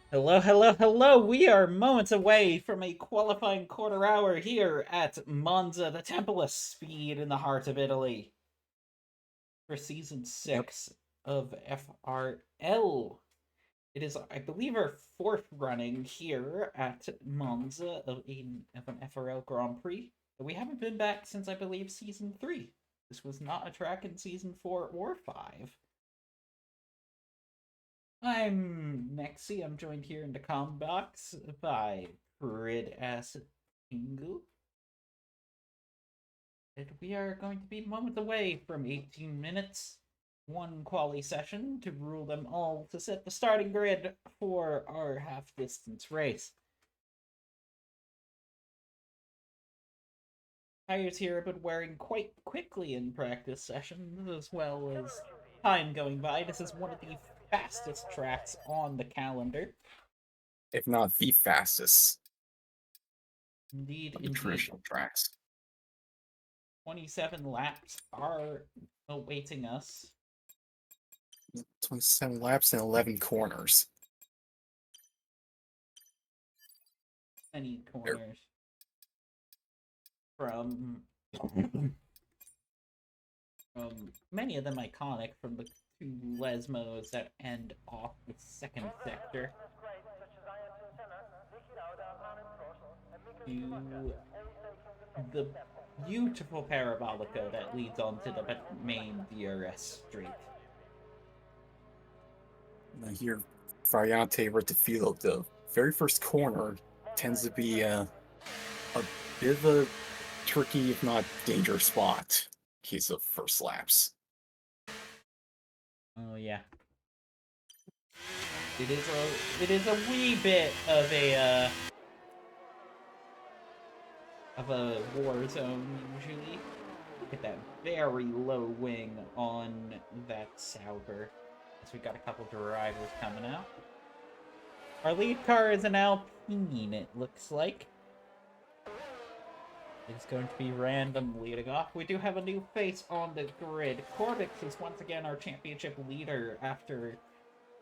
Hello, hello, hello! We are moments away from a qualifying quarter hour here at Monza, the Temple of Speed in the heart of Italy, for season 6 of FRL. It is, I believe, our fourth running here at Monza of an FRL Grand Prix. We haven't been back since, I believe, season 3. This was not a track in season 4 or 5. I'm Nexi. I'm joined here in the comm box by Grid Acid Pingu. And we are going to be moments away from 18 minutes, one quali session to rule them all to set the starting grid for our half distance race. Tires here have been wearing quite quickly in practice sessions, as well as time going by. This is one of the fastest tracks on the calendar. If not the fastest Indeed, of the indeed. traditional tracks. 27 laps are awaiting us. 27 laps and 11 corners. Many corners. From many of them iconic, from the two Lesmos that end off the second sector to the beautiful Parabolica that leads onto the main DRS street. And here, Variante right to field. The very first corner tends to be a bit of a tricky, if not dangerous spot in case of first laps. Oh yeah. It is a wee bit of a war zone usually. Look at that very low wing on that Sauber. So we got a couple drivers coming out. Our lead car is an Alpine, it looks like. It's going to be random leading off. We do have a new face on the grid. Corvix is once again our championship leader after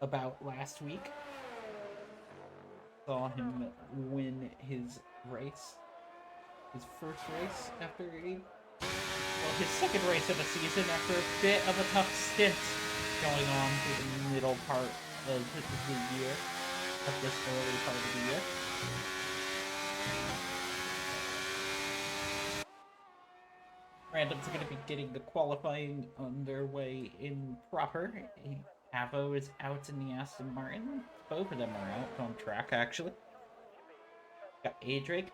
about last week. Saw him win his race. His first race after his second race of the season after a bit of a tough stint going on through the middle part of the year, of this early part of the year. Random's going to be getting the qualifying underway in proper. Avo is out in the Aston Martin. Both of them are out on track, actually. Got Adrake.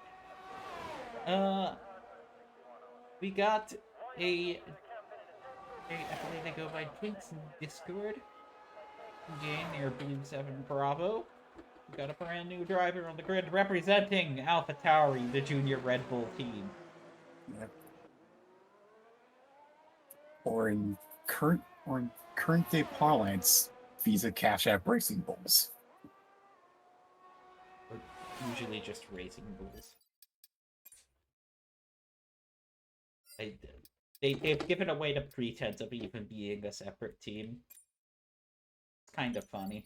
We got I believe they go by Twinks in Discord. Game near Blue 7 Bravo. We got a brand new driver on the grid representing Alpha Tauri, the junior Red Bull team. Yep. Or in current day parlance, Visa Cash App Racing Bulls. Or usually just Racing Bulls. They've given away the pretense of even being a separate team. It's kind of funny.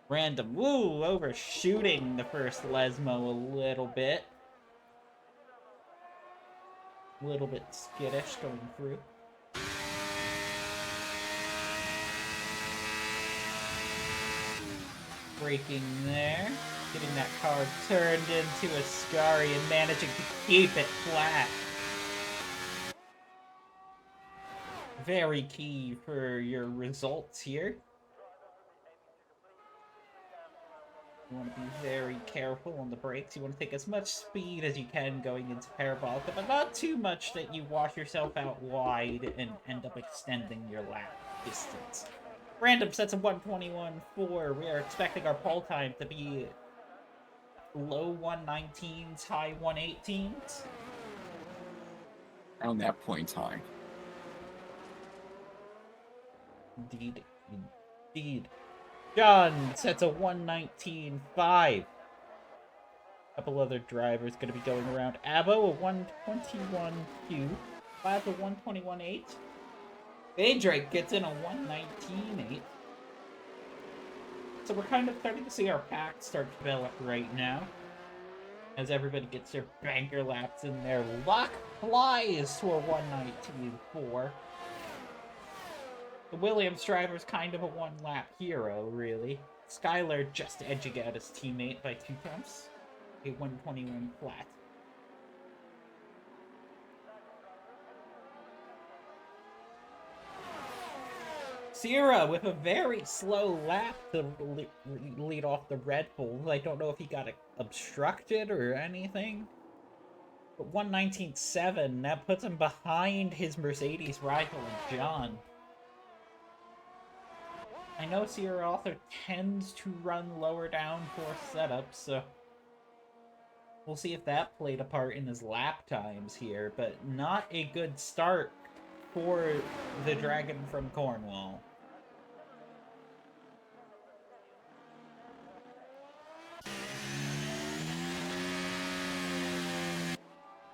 Random, woo, overshooting the first Lesmo a little bit. A little bit skittish going through. Braking there. Getting that car turned into a Scari and managing to keep it flat. Very key for your results here. You want to be very careful on the brakes. You want to take as much speed as you can going into Parabolica, but not too much that you wash yourself out wide and end up extending your lap distance. Random sets of 1:21.4. We are expecting our pole time to be low 119s, high 118s. Around that point in time. Indeed. John sets a 119.5. Couple other drivers going to be going around. Abo a 121.2. Plaza 121.8. Drake gets in a 119.8. So we're kind of starting to see our pack start to develop right now. As everybody gets their banker laps in there. Luck flies to a 119.4. The Williams driver's kind of a one-lap hero, really. Skylar just edging out his teammate by 2 tenths. A 121 flat. Sierra with a very slow lap to lead off the Red Bull. I don't know if he got obstructed or anything. But 1:19.7, that puts him behind his Mercedes rival, John. I know Sierra also tends to run lower downforce setups, so we'll see if that played a part in his lap times here, but not a good start for the Dragon from Cornwall.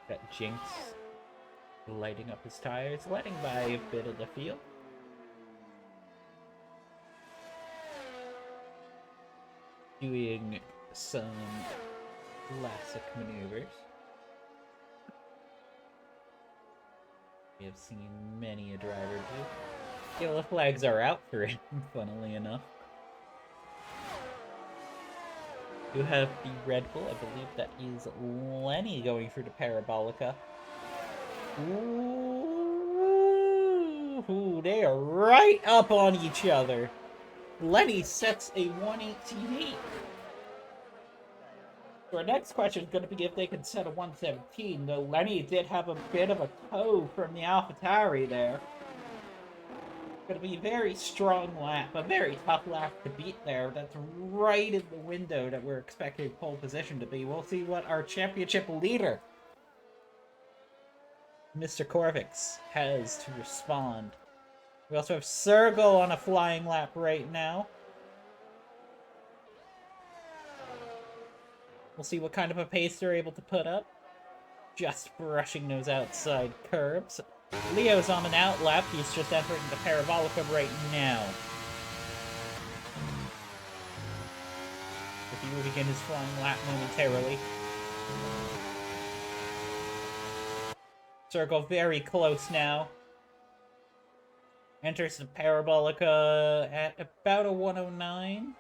Got Jinx lighting up his tires, letting by a bit of the field. Doing some classic maneuvers. We have seen many a driver do. Yellow flags are out for him, funnily enough. You have the Red Bull, I believe that is Lenny going through the Parabolica. Ooh, they are right up on each other. Lenny sets a 1:18.8. So our next question is going to be if they can set a 1:17, though Lenny did have a bit of a toe from the AlphaTauri there. Going to be a very strong lap, a very tough lap to beat there. That's right in the window that we're expecting pole position to be. We'll see what our championship leader, Mr. Corvix, has to respond. We also have Sergel on a flying lap right now. We'll see what kind of a pace they're able to put up. Just brushing those outside curbs. Leo's on an out lap. He's just entering the Parabolica right now. He will begin his flying lap momentarily. Sergel very close now. Enters the Parabolica at about a 1:09.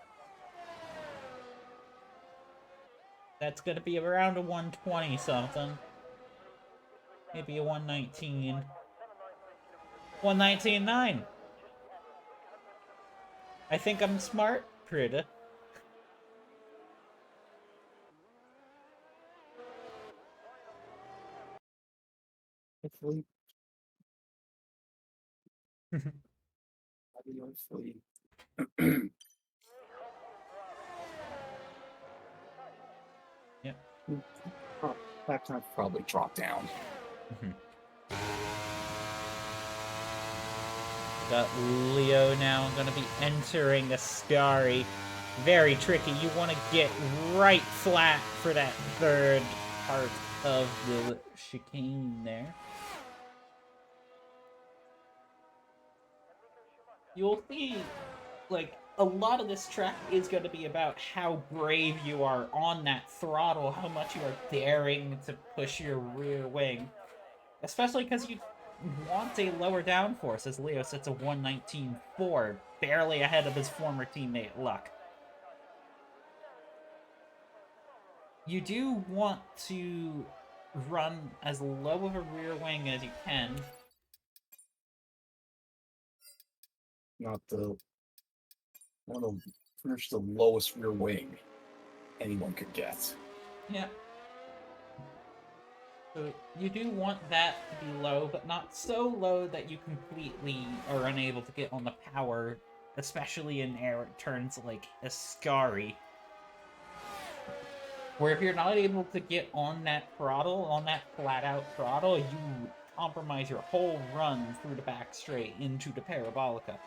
That's going to be around a 1:20 something. Maybe a 1:19. 1:19.9. I think I'm smart, Prida. Hopefully. Hopefully. Yep. Lap time probably dropped down. Got Leo now going to be entering Ascari. Very tricky. You want to get right flat for that third part of the chicane there. You'll see, like, a lot of this track is going to be about how brave you are on that throttle, how much you are daring to push your rear wing. Especially because you want a lower downforce, as Leo sets a 1:19.4, barely ahead of his former teammate Luck. You do want to run as low of a rear wing as you can. Want to finish the lowest rear wing anyone could get. Yeah. So you do want that to be low, but not so low that you completely are unable to get on the power, especially in air turns like Ascari. Where if you're not able to get on that throttle, on that flat-out throttle, you compromise your whole run through the back straight into the Parabolica.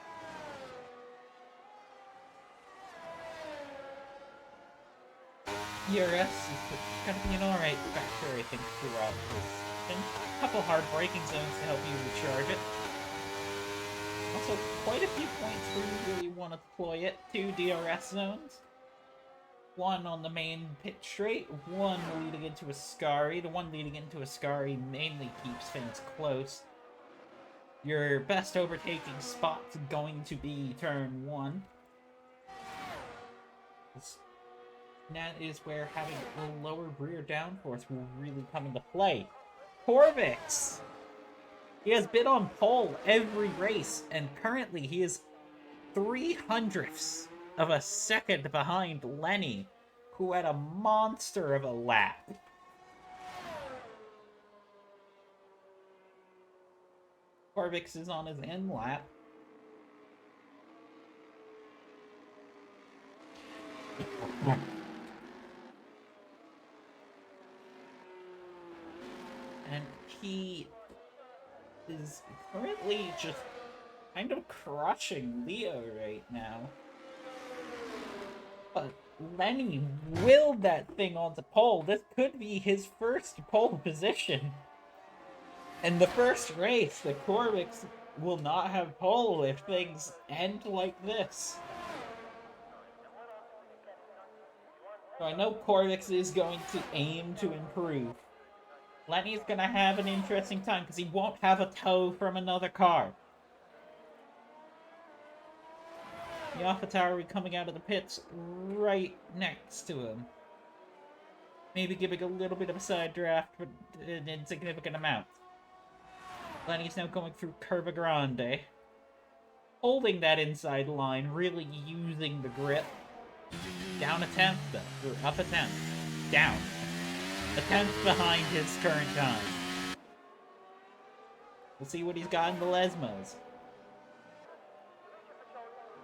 ERS is going to be an alright factor, I think, throughout this. And a couple hard braking zones to help you recharge it. Also, quite a few points where you really want to deploy it. 2 DRS zones. One on the main pit straight, one leading into Ascari. The one leading into Ascari mainly keeps things close. Your best overtaking spot's going to be turn 1. That is where having a lower rear downforce will really come into play. Corvix! He has been on pole every race, and currently he is 0.03 of a second behind Lenny, who had a monster of a lap. Corvix is on his end lap. And he is currently just kind of crushing Leo right now. But Lenny willed that thing onto pole. This could be his first pole position. And the first race, the Corvix will not have pole if things end like this. So I know Corvix is going to aim to improve. Lenny's going to have an interesting time because he won't have a tow from another car. The AlphaTauri coming out of the pits right next to him. Maybe giving a little bit of a side draft, but an insignificant amount. Lenny's now going through Curva Grande. Holding that inside line, really using the grip. Down a tenth, though. Or up a tenth. Down. A tenth behind his current time. We'll see what he's got in the Lesmos.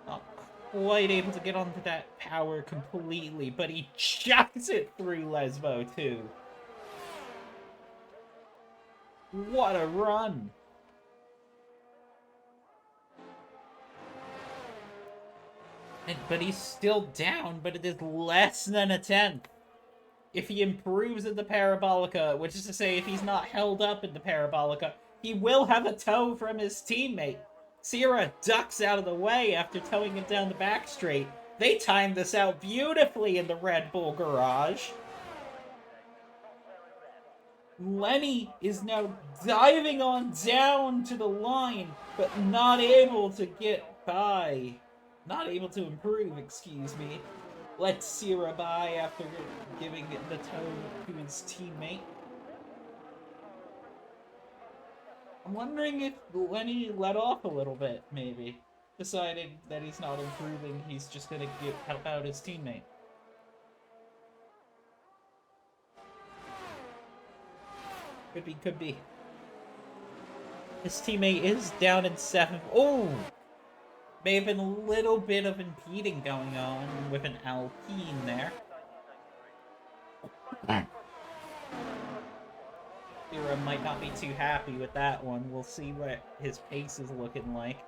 Not quite able to get onto that power completely, but he chucks it through Lesmo, too. What a run! But he's still down, but it is less than a tenth. If he improves in the Parabolica, which is to say, if he's not held up in the Parabolica, he will have a tow from his teammate. Sierra ducks out of the way after towing him down the back straight. They timed this out beautifully in the Red Bull garage. Lenny is now diving on down to the line, but not able to get by. Not able to improve, excuse me. Lets Sierra by after giving the tow to his teammate. I'm wondering if Lenny let off a little bit, maybe. Decided that he's not improving, he's just gonna help out his teammate. Could be. His teammate is down in 7th. Oh! May have been a little bit of impeding going on with an Alpine there. Sierra might not be too happy with that one. We'll see what his pace is looking like.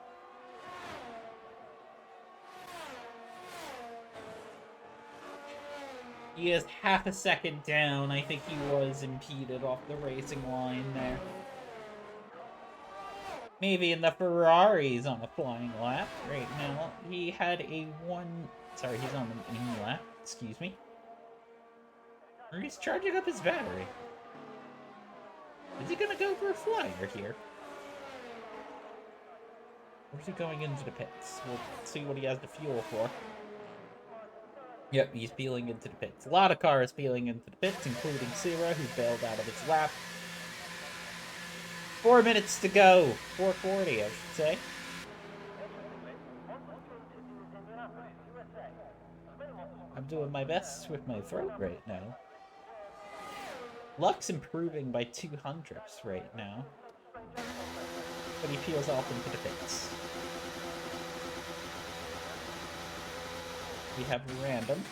He is half a second down. I think he was impeded off the racing line there. Maybe in the Ferraris on a flying lap right now. He had a Sorry, he's on an in lap. Excuse me. Or he's charging up his battery. Is he gonna go for a flyer here? Or is he going into the pits? We'll see what he has the fuel for. Yep, he's peeling into the pits. A lot of cars peeling into the pits, including Sierra, who bailed out of his lap. 4 minutes to go. 4:40, I should say. I'm doing my best with my throat right now. Luck's improving by 200ths right now. But he peels off into the pits. We have random.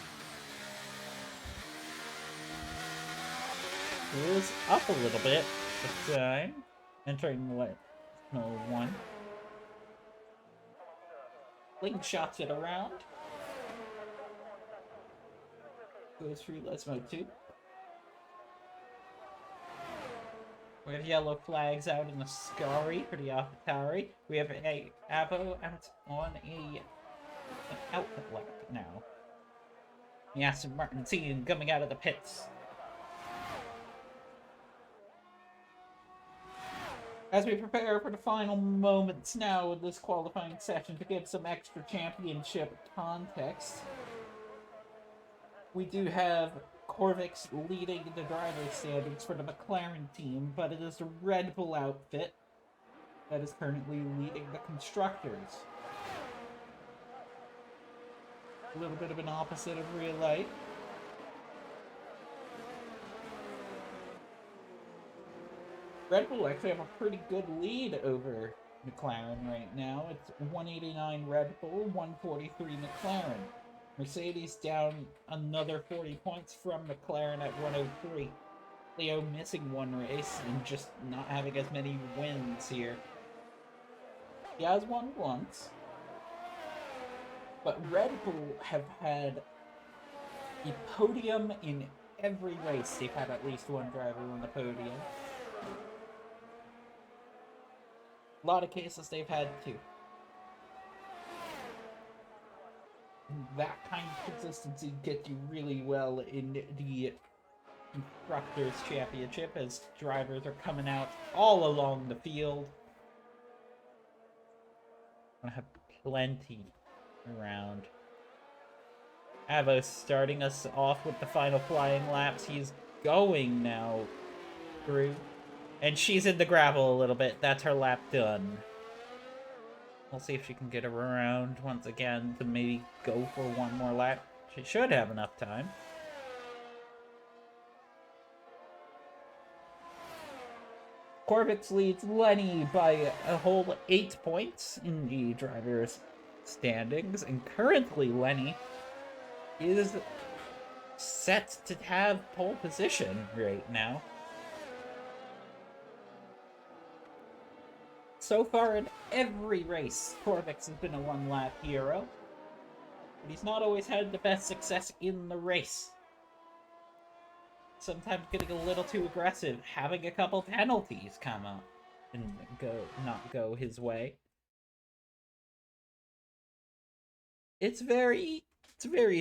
Wheels up a little bit this time. Entering what? No one. Link shots it around. Goes through Lesmo 2. We have yellow flags out in the Scari for the AlphaTauri. We have a Avo out on an output lap now. The Aston Martin team coming out of the pits. As we prepare for the final moments now in this qualifying session to give some extra championship context, we do have Corvix leading the driver standings for the McLaren team, but it is the Red Bull outfit that is currently leading the constructors. A little bit of an opposite of real life. Red Bull actually have a pretty good lead over McLaren right now. It's 189 Red Bull, 143 McLaren. Mercedes down another 40 points from McLaren at 103. Leo missing one race and just not having as many wins here. He has won once, but Red Bull have had a podium in every race. They've had at least one driver on the podium. A lot of cases they've had two. And that kind of consistency gets you really well in the Constructors' Championship as drivers are coming out all along the field. I have plenty around. Avos starting us off with the final flying laps. He's going now through. And she's in the gravel a little bit. That's her lap done. We'll see if she can get her around once again to maybe go for one more lap. She should have enough time. Corvix leads Lenny by a whole 8 points in the driver's standings. And currently Lenny is set to have pole position right now. So far in every race, Corvix has been a one-lap hero. But he's not always had the best success in the race. Sometimes getting a little too aggressive, having a couple penalties come up and not go his way. It's very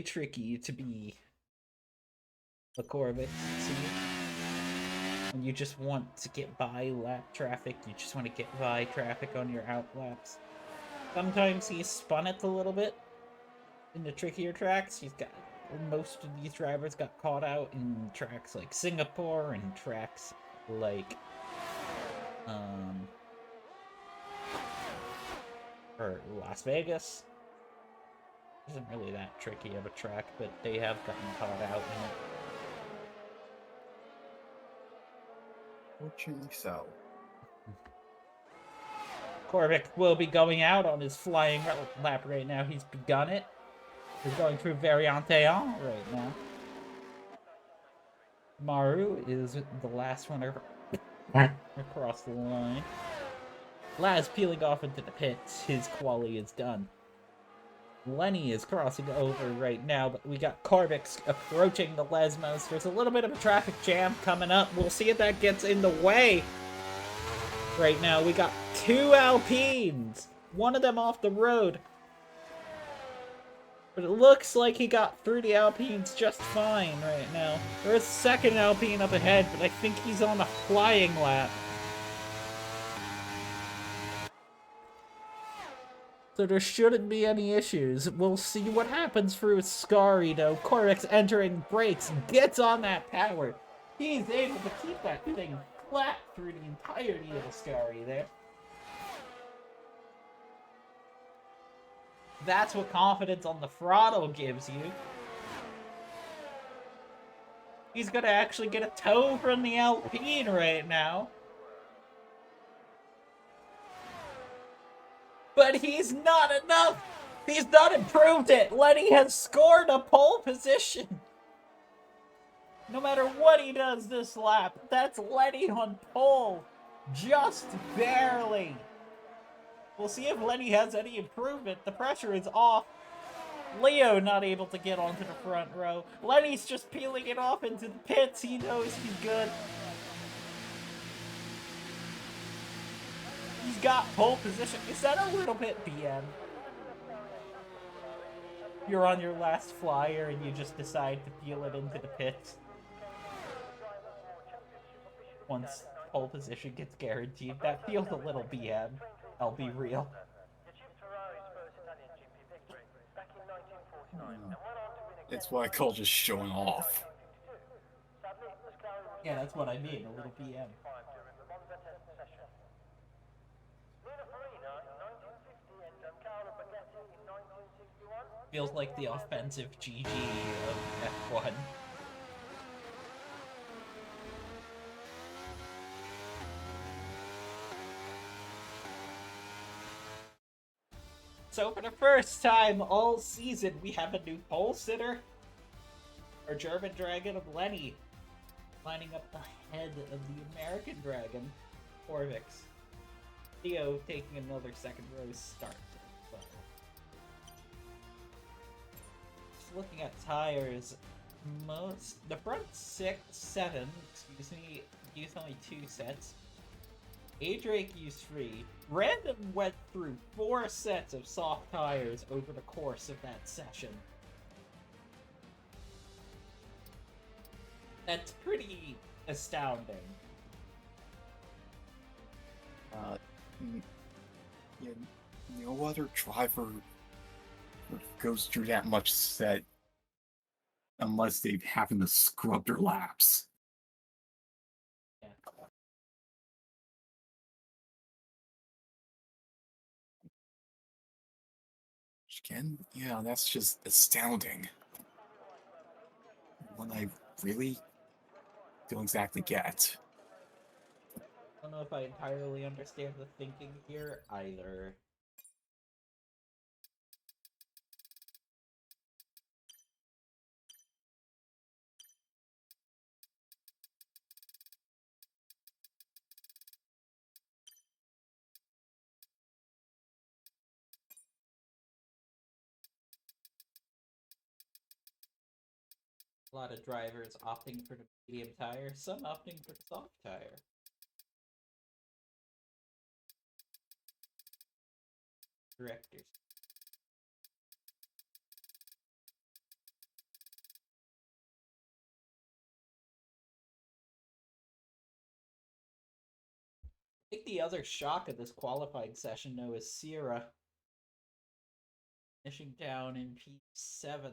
tricky to be a Corvix, see? And you just want to get by lap traffic, you just want to get by traffic on your out laps. Sometimes he's spun it a little bit in the trickier tracks. Most of these drivers got caught out in tracks like Singapore and tracks like or Las Vegas. Isn't really that tricky of a track, but they have gotten caught out in it. Fortunately so. Corvix will be going out on his flying lap right now. He's begun it. He's going through Variante right now. Maru is the last one across the line. Laz peeling off into the pits. His quali is done. Lenny is crossing over right now, but we got Corvix approaching the Lesmos. There's a little bit of a traffic jam coming up. We'll see if that gets in the way. Right now, we got two Alpines. One of them off the road. But it looks like he got through the Alpines just fine right now. There is a second Alpine up ahead, but I think he's on a flying lap. So there shouldn't be any issues. We'll see what happens through Scary, though. Corvix entering brakes, gets on that power. He's able to keep that thing flat through the entirety of the Scary there. That's what confidence on the throttle gives you. He's gonna actually get a tow from the Alpine right now. But he's not enough! He's not improved it! Lenny has scored a pole position! No matter what he does this lap, that's Lenny on pole! Just barely! We'll see if Lenny has any improvement. The pressure is off. Leo not able to get onto the front row. Lenny's just peeling it off into the pits. He knows he's good. He's got pole position. Is that a little bit BM? You're on your last flyer and you just decide to peel it into the pits. Once pole position gets guaranteed. That feels a little BM. I'll be real. That's what I call just showing off. Yeah, that's what I mean, a little BM. Feels like the offensive GG of F1. So for the first time all season, we have a new pole sitter. Our German Dragon of Lenny lining up ahead of the American Dragon, Corvix. Theo taking another second row start. Just looking at tires, the front 7, used only 2 sets. A-Drake used 3. Random went through 4 sets of soft tires over the course of that session. That's pretty astounding. No other driver goes through that much set unless they've having to scrub their laps. Yeah. Again, yeah, that's just astounding. One I really don't exactly get. I don't know if I entirely understand the thinking here either. A lot of drivers opting for the medium tire, some opting for the soft tire. Directors. I think the other shock of this qualifying session, though, is Sierra finishing down in P7.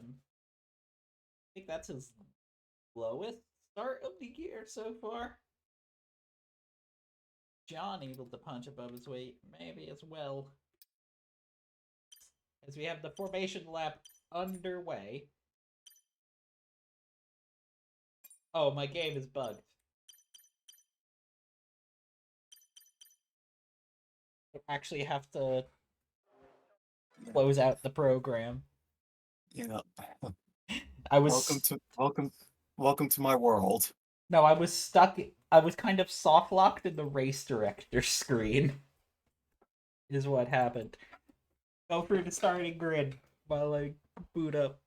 I think that's his lowest start of the year so far. John able to punch above his weight, maybe as well. As we have the formation lap underway. Oh, my game is bugged. I actually have to close out the program. You know, I was welcome to my world. No, I was stuck. I was kind of soft locked in the race director screen. Is what happened. Go through the starting grid while I boot up.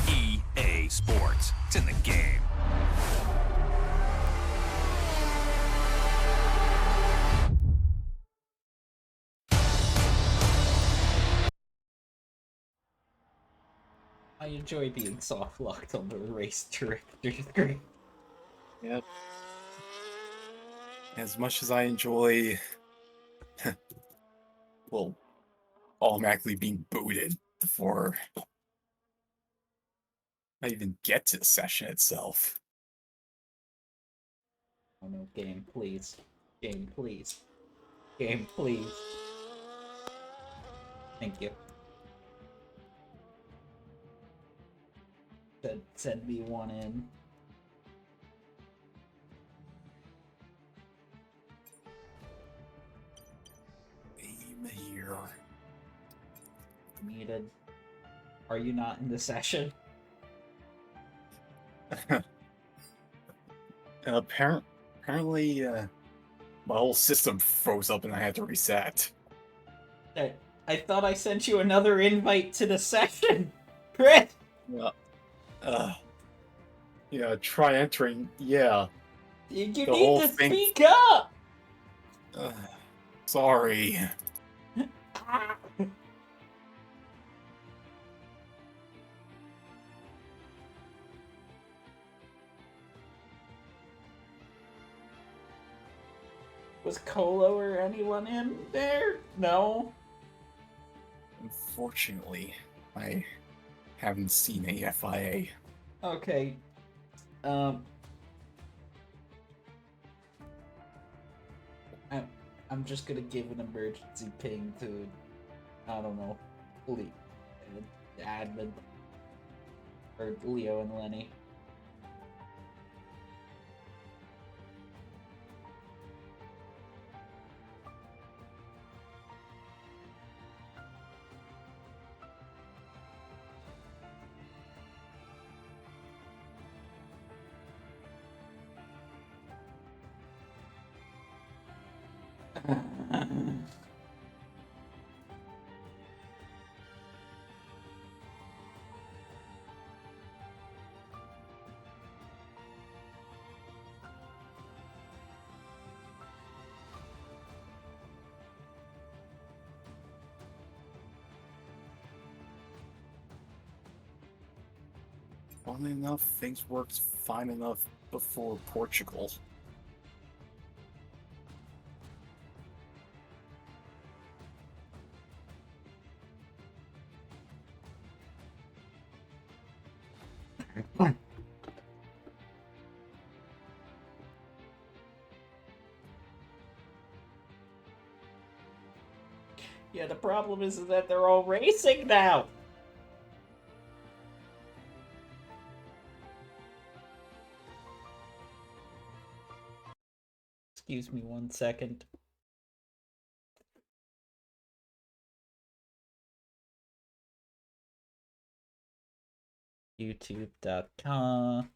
EA Sports. It's in the game. I enjoy being soft locked on the race director screen. Yep. As much as I enjoy, well, automatically being booted before I even get to the session itself. Oh no, game, please. Game, please. Game, please. Thank you. Send me one in. Aim here. Needed. Are you not in the session? Apparently, my whole system froze up and I had to reset. I thought I sent you another invite to the session, Chris. Yeah, try entering. Yeah. You The need whole to thing- speak up. Sorry. Was Colo or anyone in there? No? Unfortunately, I haven't seen a FIA. Okay. I'm just gonna give an emergency ping to, I don't know, admin, or Leo and Lenny. Funnily enough, things worked fine enough before Portugal. Yeah, the problem is that they're all racing now! Excuse me 1 second. YouTube.com.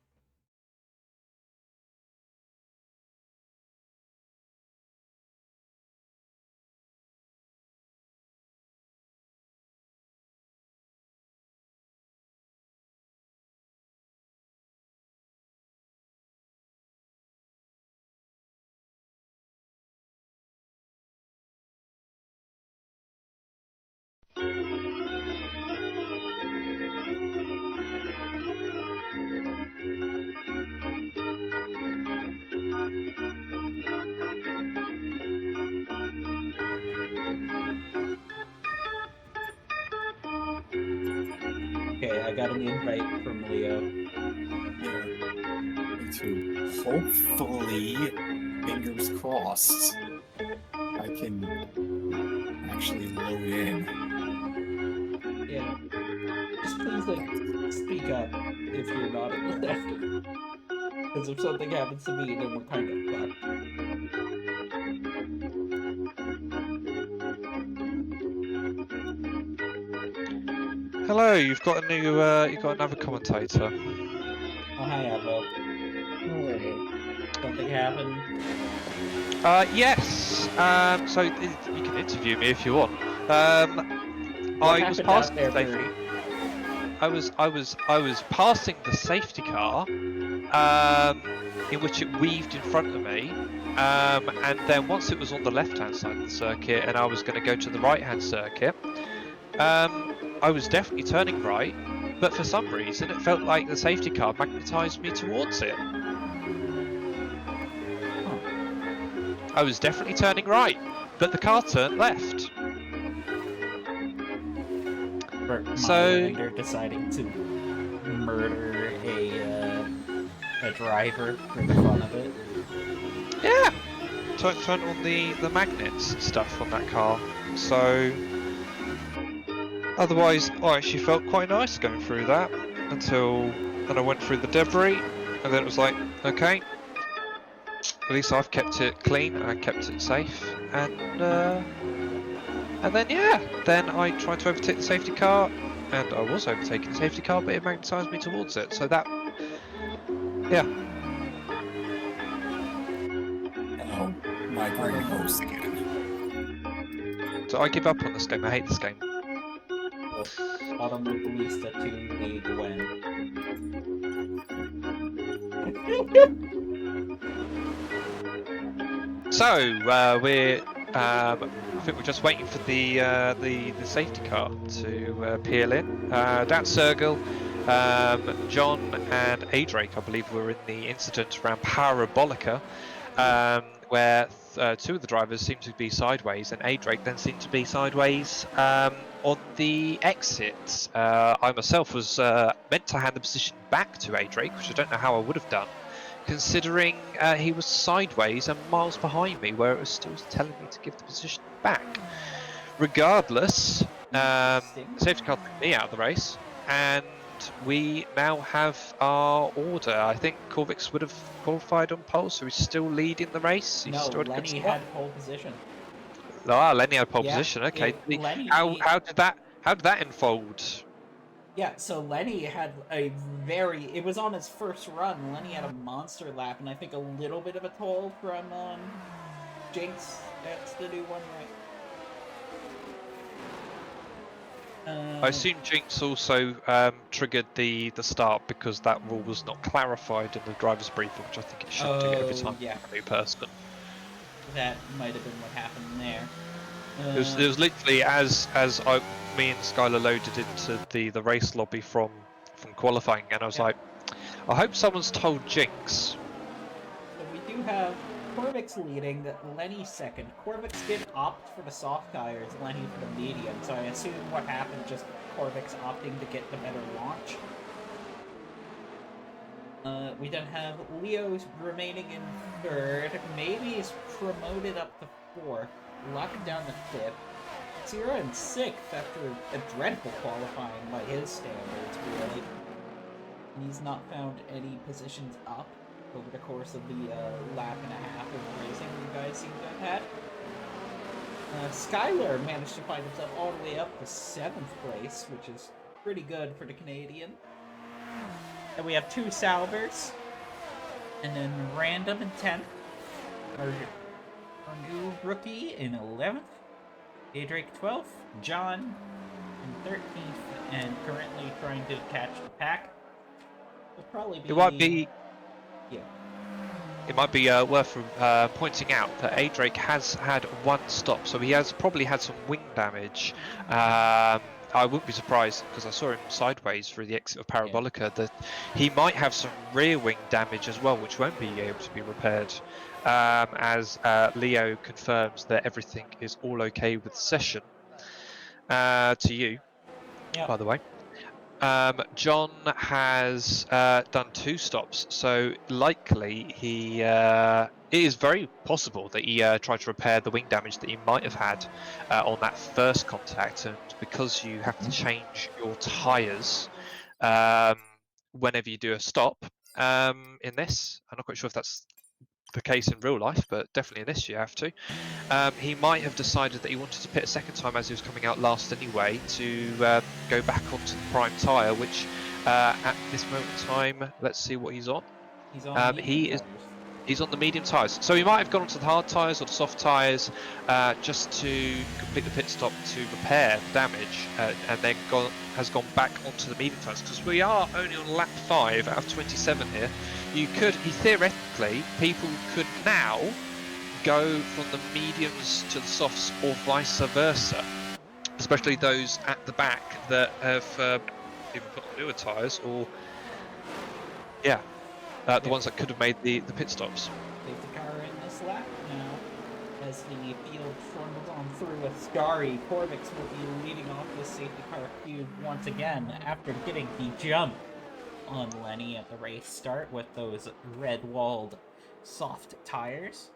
Okay, I got an invite from Leo. Yeah. Me too. Hopefully, fingers crossed, I can actually load in. Yeah. Just please, like, speak up if you're not in the left. Because if something happens to me, then we're kind of fucked. Hello, you've got a new, you've got another commentator. Oh, hi, Evo. Hello. Something happened? Yes. So you can interview me if you want. What I was happened passing out there, the safety. Birdie? I was passing the safety car, in which it weaved in front of me, and then once it was on the left-hand side of the circuit, and I was going to go to the right-hand circuit, I was definitely turning right, but for some reason it felt like the safety car magnetised me towards it. Huh. I was definitely turning right, but the car turned left. For So- later deciding to murder a driver for the fun of it. Yeah, turn on the magnets and stuff on that car. So otherwise, I actually felt quite nice going through that until then I went through the debris, and then it was like, okay, at least I've kept it clean and I kept it safe, and then yeah, then I tried to overtake the safety car, and I was overtaking the safety car, but it magnetised me towards it. So that, yeah. Oh, my green host again. So I give up on this game. I hate this game. Automobilista 2 League win. So we're, I think we're just waiting for the safety car to peel in. Dan Sergel, John, and Adrake, I believe, were in the incident around Parabolica. where two of the drivers seemed to be sideways, and A Drake then seemed to be sideways on the exit. I myself was meant to hand the position back to A Drake, which I don't know how I would have done, considering he was sideways and miles behind me, where it was still telling me to give the position back. Regardless, Interesting. safety car took me out of the race, and we now have our order. I think Corvix would have qualified on pole, so he's still leading the race. He's No, still had a good Lenny start. had pole position. Ah, Lenny had pole Yeah, position. Okay, Lenny. how did that unfold? Yeah, so Lenny had it was on his first run. Lenny had a monster lap, and I think a little bit of a toll from Jinx. That's the new one, right? I assume Jinx also triggered the start because that rule was not clarified in the driver's briefing, which I think it should do every time yeah. a new person. That might have been what happened there. It was literally as me and Skylar loaded into the race lobby from qualifying, and I was like, I hope someone's told Jinx. So we do have Corvix leading, Lenny second. Corvix did opt for the soft tires, Lenny for the medium, so I assume what happened just Corvix opting to get the better launch. We then have Leo's remaining in third. Maybe is promoted up to fourth. Luck down to fifth. Sierra in sixth after a dreadful qualifying by his standards, really. He's not found any positions up over the course of the lap and a half of racing you guys seem to have had. Skylar managed to find himself all the way up to 7th place, which is pretty good for the Canadian. And we have 2 Salvers. And then Random in 10th. Our new rookie in 11th. A-Drake 12th. John in 13th. And currently trying to catch the pack. It'll probably be... It might be worth pointing out that A-Drake has had 1 stop, so he has probably had some wing damage. I wouldn't be surprised, because I saw him sideways through the exit of Parabolica, that he might have some rear wing damage as well, which won't be able to be repaired, as Leo confirms that everything is all okay with the session. To you, by the way. John has done 2 stops, so likely it is very possible that he tried to repair the wing damage that he might have had on that first contact, and because you have to change your tyres whenever you do a stop in this, I'm not quite sure if that's the case in real life, but definitely in this you have to. He might have decided that he wanted to pit a second time as he was coming out last anyway to go back onto the prime tyre, which at this moment in time, let's see what he's on. He's on He's on the medium tyres. So he might have gone onto the hard tyres or the soft tyres just to complete the pit stop to repair the damage, and then has gone back onto the medium tyres, because we are only on lap 5 out of 27 here. Theoretically, people could now go from the mediums to the softs or vice versa, especially those at the back that have either put on newer tyres or the ones that could have made the pit stops. Safety car in this lap now as the field trundles on through with Starry. Corvix will be leading off this safety car feud once again after getting the jump on Lenny at the race start with those red-walled soft tires.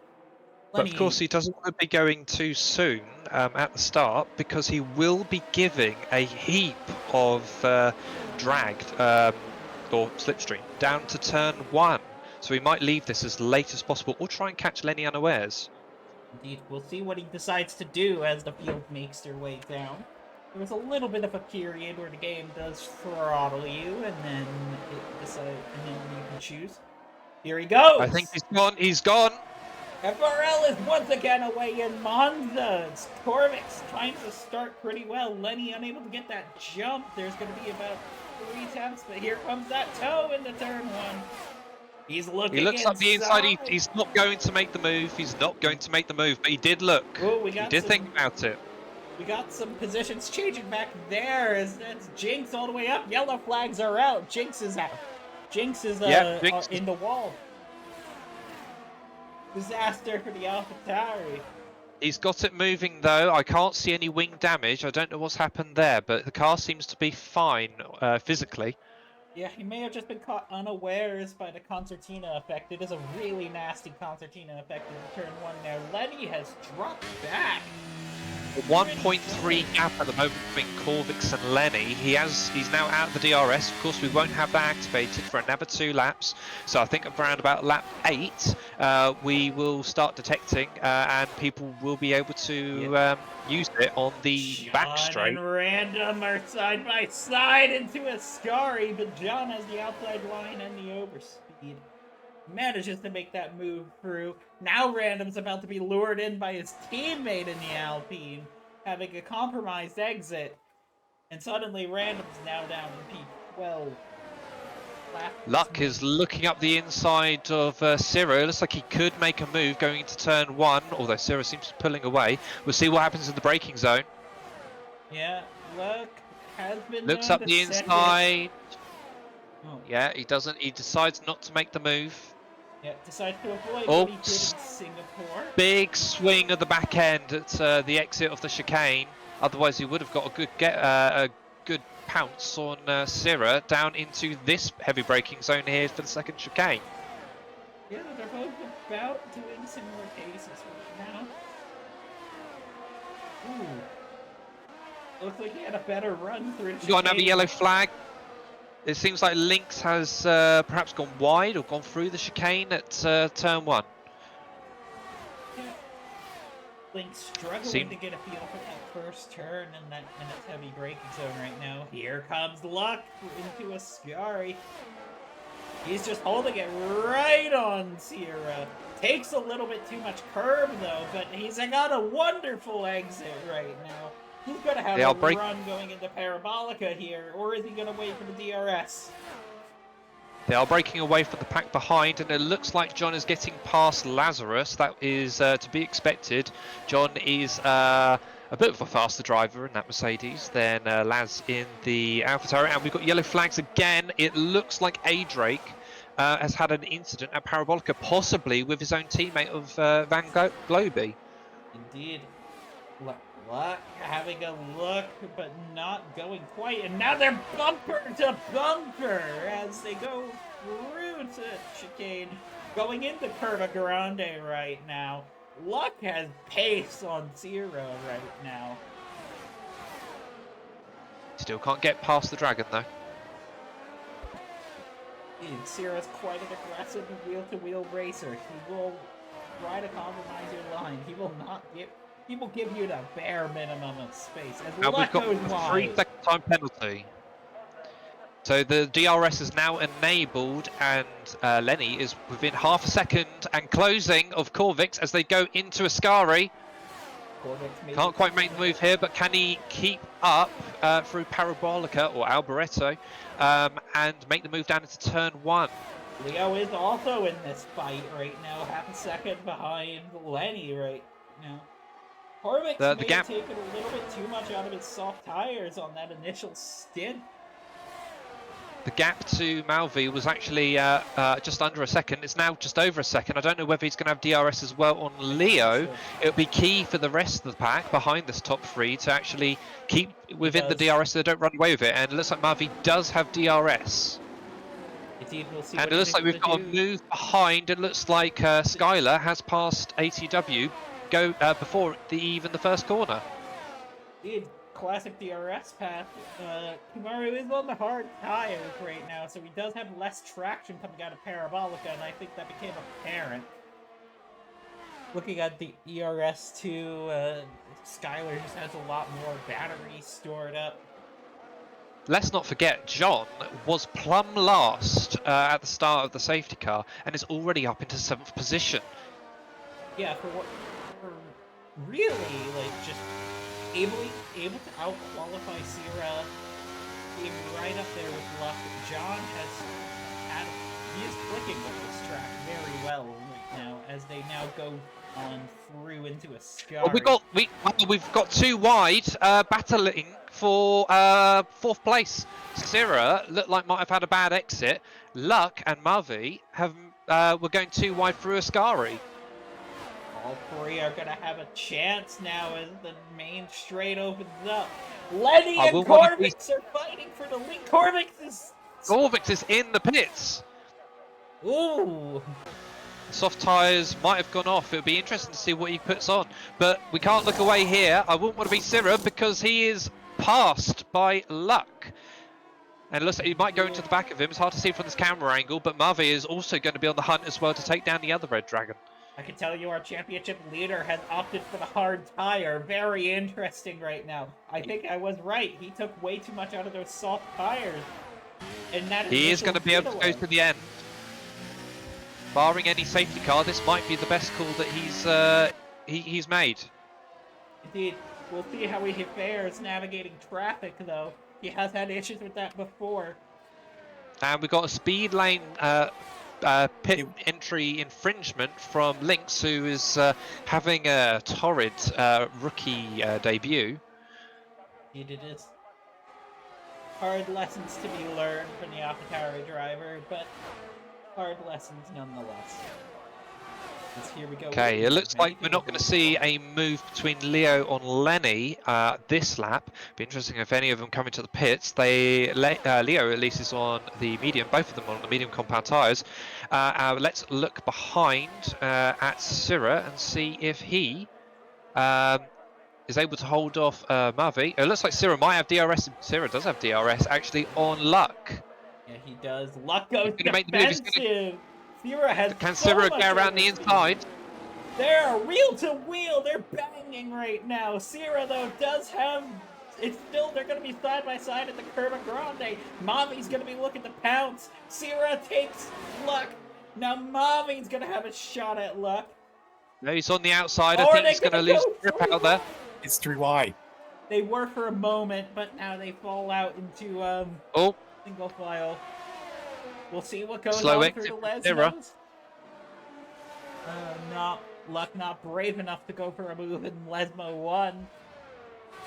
But of course he doesn't want to be going too soon at the start, because he will be giving a heap of drag or slipstream down to turn 1. So he might leave this as late as possible or try and catch Lenny unawares. Indeed, we'll see what he decides to do as the field makes their way down. There's a little bit of a period where the game does throttle you, and then you can choose. Here he goes! I think he's gone! FRL is once again away in Monza. It's Corvix trying to start pretty well. Lenny unable to get that jump. There's going to be about 3 attempts, but here comes that toe into turn 1. He's looking. He looks inside. up the inside. He's not going to make the move. He's not going to make the move, but he did look. Ooh, he did think about it. We got some positions changing back there. That's Jinx all the way up. Yellow flags are out. Jinx is out. Jinx is in the wall. Disaster for the AlphaTauri. He's got it moving though. I can't see any wing damage. I don't know what's happened there, but the car seems to be fine physically. Yeah, he may have just been caught unawares by the concertina effect. It is a really nasty concertina effect in turn 1 now. Lenny has dropped back. A 1.3 gap at the moment between Corvix and Lenny. He's now out of the DRS. Of course, we won't have that activated for another 2 laps. So I think around about lap 8, we will start detecting, and people will be able to use it on the back straight. And Random are side by side into a Ascari, but John has the outside line and the overspeed. Manages to make that move through. Now Random's about to be lured in by his teammate in the Alpine, having a compromised exit. And suddenly Random's now down in P12. Luck is looking up the inside of Ciro. It looks like he could make a move going into turn 1, although Ciro seems to be pulling away. We'll see what happens in the braking zone. Yeah, Luck has been looks up the inside. Oh. Yeah, he doesn't. He decides not to make the move. Yeah, decides to avoid Oh, what he did in Singapore. Big swing at the back end at the exit of the chicane. Otherwise, he would have got a good pounce on Ciro down into this heavy braking zone here for the second chicane. Yeah, they're both about doing similar cases right now. Ooh. Looks like he had a better run through the chicane. Got another yellow flag. It seems like Lynx has perhaps gone wide or gone through the chicane at turn 1. Yeah. Lynx struggling to get a feel for that first turn in that heavy braking zone right now. Here comes Luck into a Ascari. He's just holding it right on Sierra. Takes a little bit too much curb though, but he's got a wonderful exit right now. He's going to have a run going into Parabolica here, or is he going to wait for the DRS? They are breaking away from the pack behind, and it looks like John is getting past Lazarus. That is to be expected. John is a bit of a faster driver in that Mercedes than Laz in the AlphaTauri, and we've got yellow flags again. It looks like A-Drake has had an incident at Parabolica, possibly with his own teammate of Van Globy. Indeed. Luck having a look, but not going quite. And now they're bumper to bumper as they go through to chicane, going into Curva Grande right now. Luck has pace on 0 right now. Still can't get past the Dragon though. Ciro's quite an aggressive wheel-to-wheel racer. He will try to compromise your line. He will not give. He will give you the bare minimum of space. As and we've got a 3-second time penalty. So the DRS is now enabled, and Lenny is within half a second and closing of Corvix as they go into Ascari. Can't quite make the move here, but can he keep up through Parabolica or Alboreto and make the move down into turn 1? Leo is also in this fight right now, half a second behind Lenny right now. Corvix may have taken a little bit too much out of his soft tires on that initial stint. The gap to Malvi was actually just under a second. It's now just over a second. I don't know whether he's going to have DRS as well on Leo. It'll be key for the rest of the pack behind this top 3 to actually keep within the DRS so they don't run away with it. And it looks like Malvi does have DRS. Indeed, we'll see. And it looks like we've got a move behind. It looks like Skylar has passed ATW before even the first corner. Indeed. Classic DRS path. Kumaru is on the hard tires right now, so he does have less traction coming out of Parabolica, and I think that became apparent. Looking at the ERS2, Skylar just has a lot more battery stored up. Let's not forget, John was plumb last at the start of the safety car, and is already up into 7th position. Yeah, for really, like, just able to out-qualify Sierra, being right up there with Luck. John he is clicking with this track very well right now, as they now go on through into a Ascari. Well, we've got 2 wide, battling for 4th place. Sierra looked like might have had a bad exit. Luck and Mavi were going 2 wide through Ascari. All three are gonna have a chance now as the main straight opens up. Lenny I and will want to see Corvix are fighting for the lead. Corvix is... Corvix is in the pits. Ooh! Soft tyres might have gone off. It'll be interesting to see what he puts on. But we can't look away here. I wouldn't want to be Syrah because he is passed by Luck. And it looks like he might go into the back of him. It's hard to see from this camera angle, but Marvi is also going to be on the hunt as well to take down the other Red Dragon. I can tell you our championship leader has opted for the hard tire. Very interesting right now. I think I was right. He took way too much out of those soft tires. And that is He is going to be able to go to the end. Barring any safety car, this might be the best call that he's made. Indeed. We'll see how he fares navigating traffic, though. He has had issues with that before. And we've got a speed lane pit entry infringement from Lynx, who is having a torrid rookie debut. Indeed it is. Hard lessons to be learned from the AlphaTauri driver, but hard lessons nonetheless. Here we go. Okay, it looks like we're not going to see a move between Leo on Lenny this lap. Be interesting if any of them come into the pits. Leo at least is on the medium, both of them on the medium compound tyres. Let's look behind at Syrah and see if he is able to hold off Mavi. It looks like Syrah might have DRS. Syrah does have DRS actually on Luck. Yeah, he does. Luck goes defensive. Syrah has Can so Syrah much get around the inside? They're wheel to wheel. They're banging right now. Syrah, though, does have... It's still... They're going to be side by side at the Curva Grande. Mavi's going to be looking to pounce. Syrah takes Luck. Now Mavi's going to have a shot at Luck. No, he's on the outside. I think he's going to lose grip out there. It's 3 wide. They were for a moment, but now they fall out into single file. We'll see what goes on through the Lesmos. Luck not brave enough to go for a move in Lesmo 1.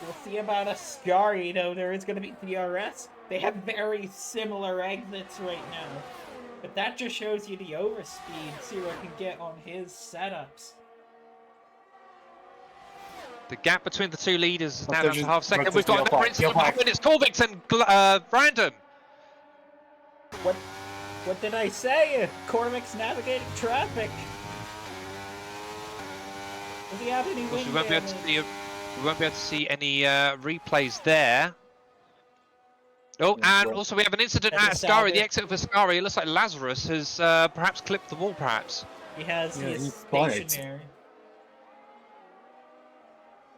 We'll see about Ascari, though. There is going to be DRS. They have very similar exits right now. But that just shows you the overspeed Syrah can get on his setups. The gap between the two leaders is now down to half second. We've got another incident behind. It's Corvix and Random. What did I say? Corvix navigating traffic. Does he have any wing damage? We won't be able to see any replays there. Oh, and also we have an incident at Ascari, the exit of Ascari. It looks like Lazarus has perhaps clipped the wall, perhaps. He has. Yeah, he's stationary.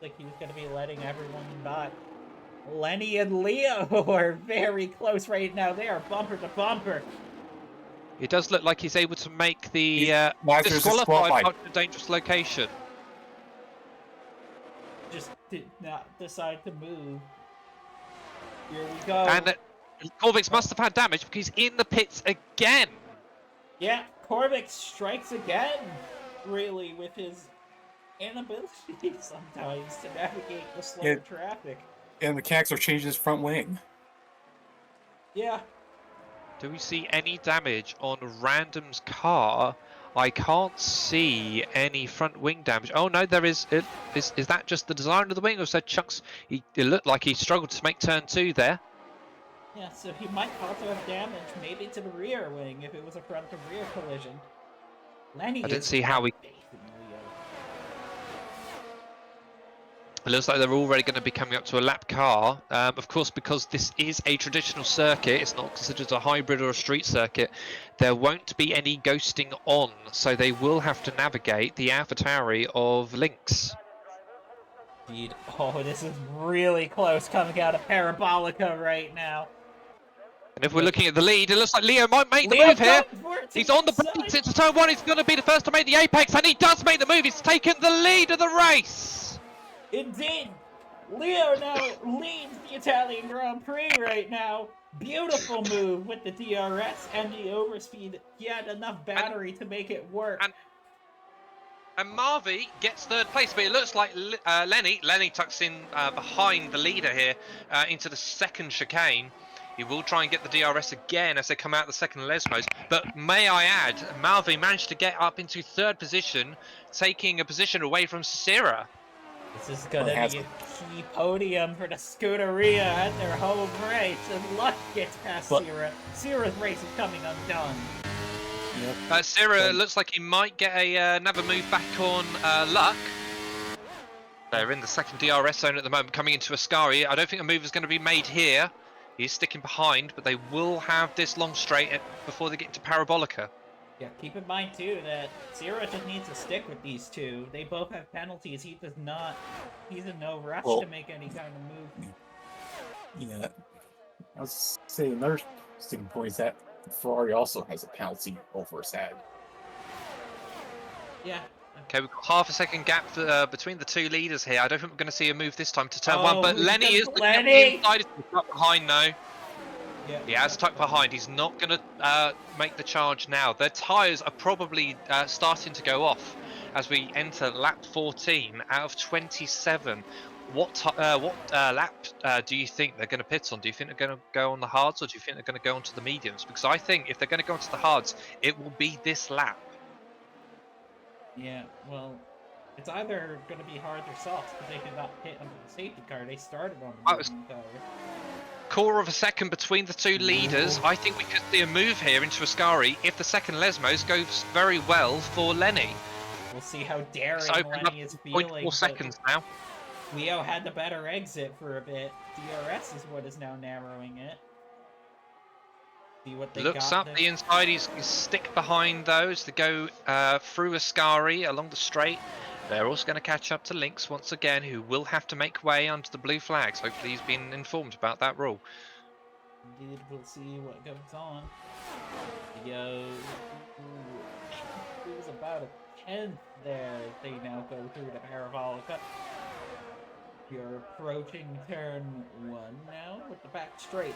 Like he's going to be letting everyone by. Lenny and Leo are very close right now. They are bumper to bumper. It does look like he's able to make the disqualified out of a dangerous location. Just did not decide to move. Here we go. And Corvix must have had damage because he's in the pits again. Yeah, Corvix strikes again, really, with his inability sometimes to navigate the slower traffic. And the mechanics are changing his front wing. Yeah. Do we see any damage on Random's car? I can't see any front wing damage. Oh no, there is. Is that just the design of the wing, or said chunks? It looked like he struggled to make turn 2 there. Yeah, so he might also have damage, maybe to the rear wing if it was a front to rear collision. Lenny, I didn't see how he. It looks like they're already going to be coming up to a lap car. Of course, because this is a traditional circuit, it's not considered a hybrid or a street circuit, there won't be any ghosting on, so they will have to navigate the AlphaTauri of Lynx. Indeed. Oh, this is really close coming out of Parabolica right now. And if we're looking at the lead, it looks like Leo might make the move here. He's on the brakes into turn 1, he's going to be the first to make the apex, and he does make the move. He's taken the lead of the race. Indeed, Leo now leads the Italian Grand Prix right now. Beautiful move with the DRS and the overspeed. He had enough battery to make it work. And Marvi gets 3rd place, but it looks like Lenny tucks in behind the leader here into the 2nd chicane. He will try and get the DRS again as they come out the second Lesmos. But may I add, Malvi managed to get up into third position, taking a position away from Sierra. This is gonna be a key podium for the Scuderia at their home race, and Luck gets past Sierra. Sierra's race is coming undone. Yep. Sierra looks like he might get another move back on Luck. They're in the second DRS zone at the moment, coming into Ascari. I don't think a move is going to be made here. He's sticking behind, but they will have this long straight before they get into Parabolica. Yeah, keep in mind too that Sierra just needs to stick with these two. They both have penalties. He does not. He's in no rush to make any kind of move. Yeah. I was saying another sticking point is that Ferrari also has a penalty over his head. Yeah. Okay, we've got half a second gap between the two leaders here. I don't think we're going to see a move this time to turn one, but Lenny is Lenny tucked behind now. Yeah, he has tucked behind. He's not going to make the charge now. Their tyres are probably starting to go off as we enter lap 14 out of 27. What lap do you think they're going to pit on? Do you think they're going to go on the hards, or do you think they're going to go onto the mediums? Because I think if they're going to go onto the hards, it will be this lap. Yeah, well, it's either going to be hard or soft because they did not hit under the safety car. They started on the medium tire. Quarter of a second between the two leaders. I think we could see a move here into Ascari if the second Lesmos goes very well for Lenny. We'll see how daring Lenny is feeling. 0.4 seconds now. Leo had the better exit for a bit. DRS is what is now narrowing it. See what they Looks got up the inside. He's stick behind those to go through Ascari along the straight. They're also going to catch up to Lynx once again, who will have to make way under the blue flags. Hopefully he's been informed about that rule. Indeed, we'll see what goes on. Yo, lose about a 10th there. They now go through the Parabolica. You're approaching turn 1 now with the back straight.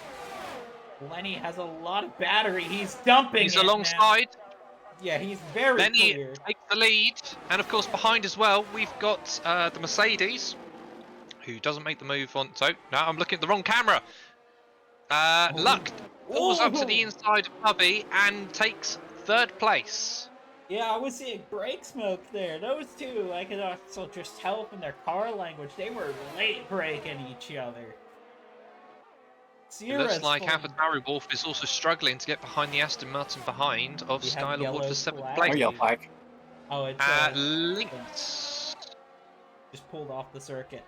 Lenny has a lot of battery. He's dumping. He's alongside. Now. Yeah, he's very Lenny clear. takes the lead, and of course behind as well we've got the Mercedes, who doesn't make the move on. So now I'm looking at the wrong camera. Luck pulls up to the inside of Hubby and takes third place. Yeah, I was seeing brake smoke there. Those two, I could also just tell from their car language, they were late braking each other. It looks like AlphaTauri Wolf is also struggling to get behind the Aston Martin behind of Skylar Wolf for 7th place. Yellow flag. Oh, it's Lynx. Just pulled off the circuit.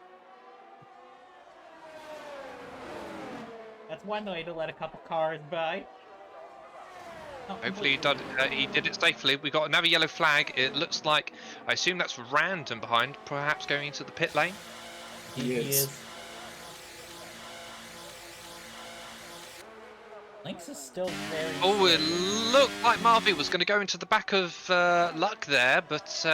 That's one way to let a couple cars by. Hopefully he did it safely. We got another yellow flag. It looks like, I assume that's Random behind, perhaps going into the pit lane. He is. Lynx is still very... Oh, it looked like Marvy was going to go into the back of Luck there, but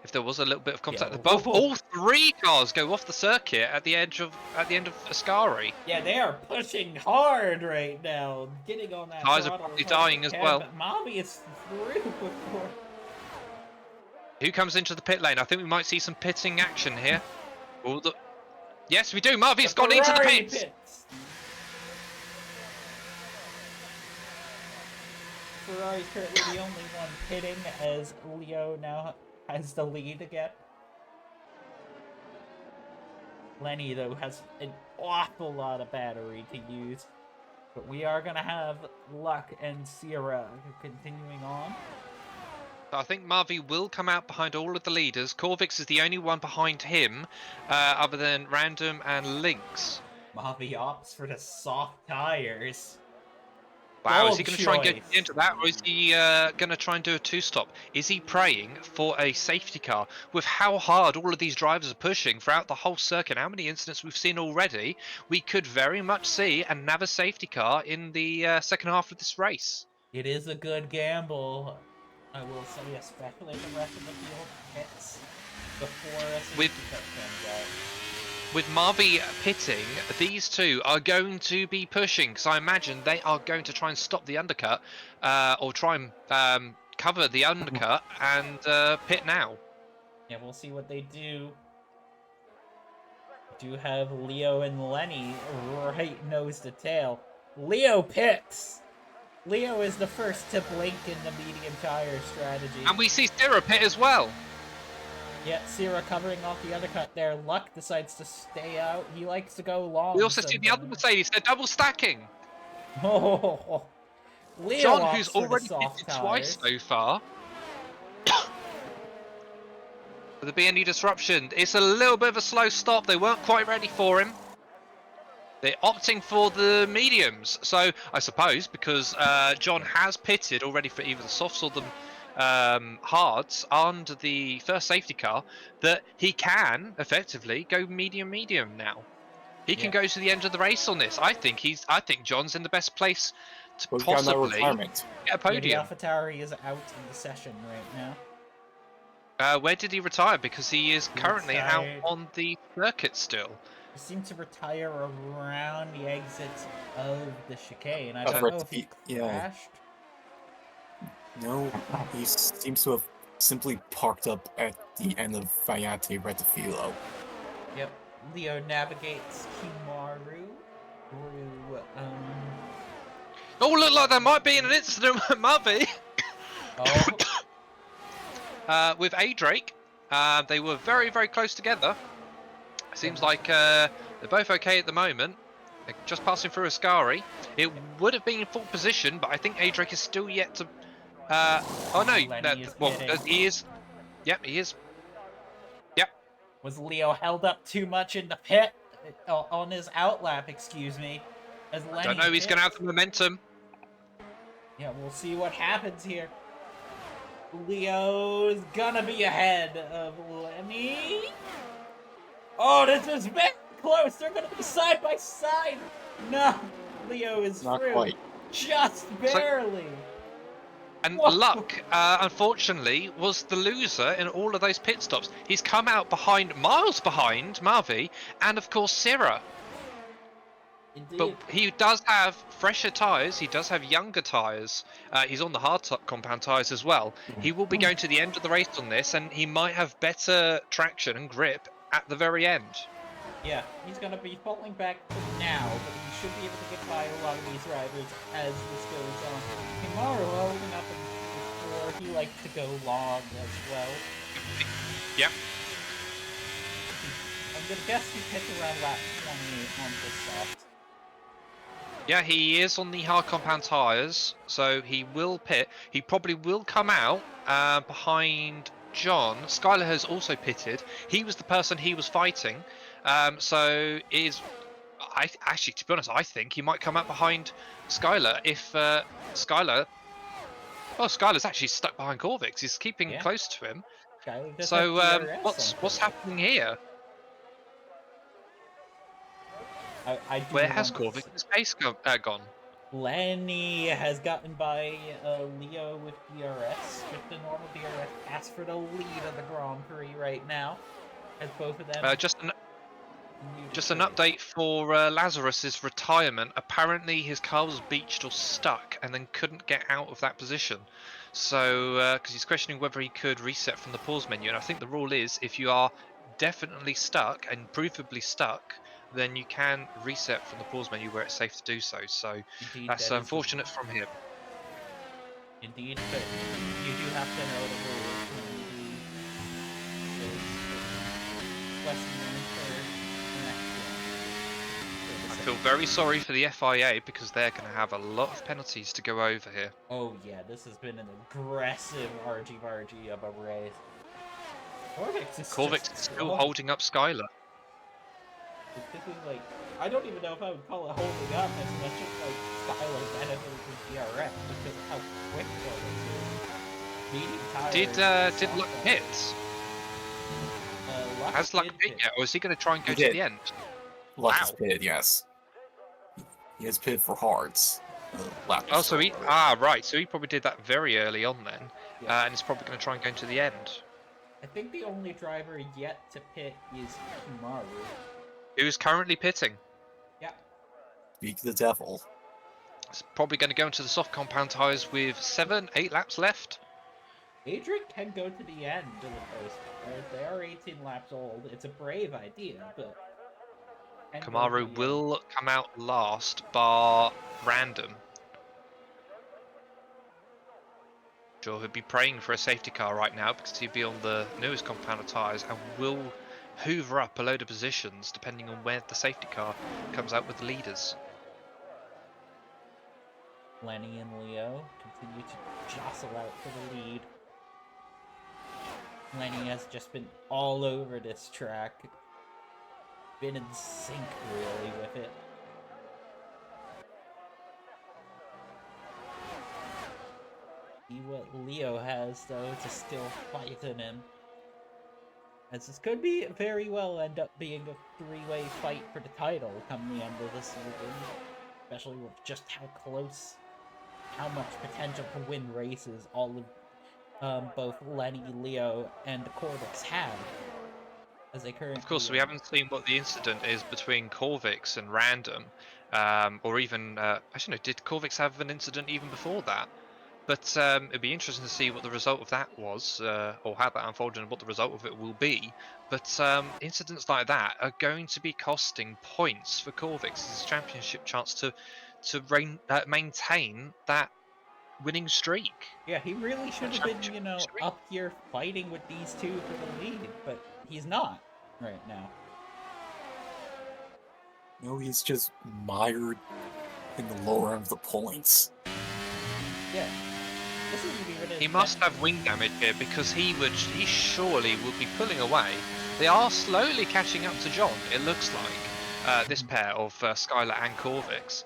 if there was a little bit of contact, all three cars go off the circuit at the end of Ascari. Yeah, they are pushing hard right now, getting on that. Tires are probably dying as well. But Marvy is through before. Who comes into the pit lane? I think we might see some pitting action here. Yes, we do. Marvy's gone into the pits. Ferrari's currently the only one pitting as Leo now has the lead again. Lenny, though, has an awful lot of battery to use. But we are going to have Luck and Sierra continuing on. I think Marvy will come out behind all of the leaders. Corvix is the only one behind him, other than Random and Lynx. Marvy opts for the soft tires. Wow, is he going to try and get into that, or is he going to try and do a two-stop? Is he praying for a safety car? With how hard all of these drivers are pushing throughout the whole circuit, how many incidents we've seen already, we could very much see another safety car in the second half of this race. It is a good gamble, I will say, especially if the rest of the field hits before a safety car comes out. With Marvy pitting, these two are going to be pushing, because I imagine they are going to try and stop the undercut, or try and cover the undercut and pit now. Yeah, we'll see what they do. We do have Leo and Lenny right nose to tail. Leo pits. Leo is the first to blink in the medium tire strategy. And we see Sierra pit as well. Yeah, Sierra covering off the undercut there. Luck decides to stay out. He likes to go long. We also see the other Mercedes. They're double stacking. Oh, Leo John, opts who's for the already soft pitted tires. twice so far. Will there be any disruption? It's a little bit of a slow stop. They weren't quite ready for him. They're opting for the mediums. So I suppose because John has pitted already for either the softs or the hards under the first safety car, that he can effectively go medium now. He can go to the end of the race on this. I think John's in the best place to We've got another possibly retirement. get a podium. Yeah, the AlphaTauri is out in the session right now. Where did he retire? Because he is currently out retired. on the circuit still. He seemed to retire around the exits of the chicane. I That's don't right, know if he yeah. crashed. No, he seems to have simply parked up at the end of Fayate Rettifilo. Yep. Leo navigates Kimaru through, Oh, look like there might be an incident with Mavi. Oh, With A Drake. They were very, very close together. Seems like they're both okay at the moment. They're just passing through Ascari. It would have been in full position, but I think A Drake is still yet to. Oh no! Lenny is Well, pitting. he is. Yep, he is. Yep. Was Leo held up too much in the pit? On his outlap, excuse me. As Lenny Don't know. He's going to have pits. the momentum. Yeah, we'll see what happens here. Leo's gonna be ahead of Lenny. Oh, this is very close. They're gonna be side by side. No, Leo is Not through. quite. Just barely. And Whoa. Luck, unfortunately, was the loser in all of those pit stops. He's come out behind, miles behind Marvi, and of course Sierra. Indeed. But he does have fresher tyres. He does have younger tyres. He's on the hard top compound tyres as well. He will be going to the end of the race on this, and he might have better traction and grip at the very end. Yeah, he's gonna be falling back for now, but he should be able to get by a lot of these drivers as this goes on. Kimaru holding up before he likes to go long as well. Yep. I'm gonna guess he picked around lap 28 on this soft. Yeah, he is on the hard compound tyres, so he will pit. He probably will come out behind John. Skylar has also pitted. He was the person he was fighting. So actually, to be honest, I think he might come out behind Skylar if Skylar. Well, Skylar's actually stuck behind Corvix. He's keeping close to him. So what's happening here? Where has Corvix's pace gone? Lenny has gotten by Leo with DRS, with the normal DRS pass for the lead of the Grand Prix right now, as both of them. Just an update for Lazarus's retirement. Apparently, his car was beached or stuck, and then couldn't get out of that position. So, because he's questioning whether he could reset from the pause menu, and I think the rule is if you are definitely stuck and provably stuck, then you can reset from the pause menu where it's safe to do so. So Indeed, that's unfortunate from him. Indeed, but you do have to know the rules when he is lesson learned for the next one. I feel very sorry for the FIA because they're going to have a lot of penalties to go over here. Oh yeah, this has been an aggressive argy-bargy of a race. Corvix is still holding up Skylar. This is like, I don't even know if I would call it holding up as much as like Skylar benefiting from DRS because of how quick Corvix is. Did Luck hit? Has Luck hit yet, or is he going to try and go to the end? Luck has pitted, yes. He has pitted for hards. Oh, so he right. So he probably did that very early on then, and he's probably going to try and go to the end. I think the only driver yet to pit is Kimaru. Who's currently pitting? Yeah. Speak the devil. It's probably going to go into the soft compound tyres with 7-8 laps left. Adrian can go to the end of the post. They are 18 laps old. It's a brave idea, but And Kamaru Leo. will come out last, bar random. Sure, he'd be praying for a safety car right now because he'd be on the newest compound of tyres and will hoover up a load of positions depending on where the safety car comes out with the leaders. Lenny and Leo continue to jostle out for the lead. Lenny has just been all over this track. Been in sync, really, with it. See what Leo has, though, to still fight in him. As this could be very well end up being a three-way fight for the title come the end of the season. Especially with just how close, how much potential to win races all of both Lenny, Leo, and the Corvix have. As they currently... Of course, we haven't seen what the incident is between Corvix and Random, or even, actually no, did Corvix have an incident even before that? But it'd be interesting to see what the result of that was, or how that unfolded and what the result of it will be. But incidents like that are going to be costing points for Corvix's championship chance to maintain that winning streak. Yeah, he really should have been, Championship you know, streak. up here fighting with these two for the lead, but he's not right now. No, he's just mired in the lower end of the points. Yeah. This isn't even his He must best. have wing damage here because he surely would be pulling away. They are slowly catching up to John, it looks like, this pair of Skylar and Corvix.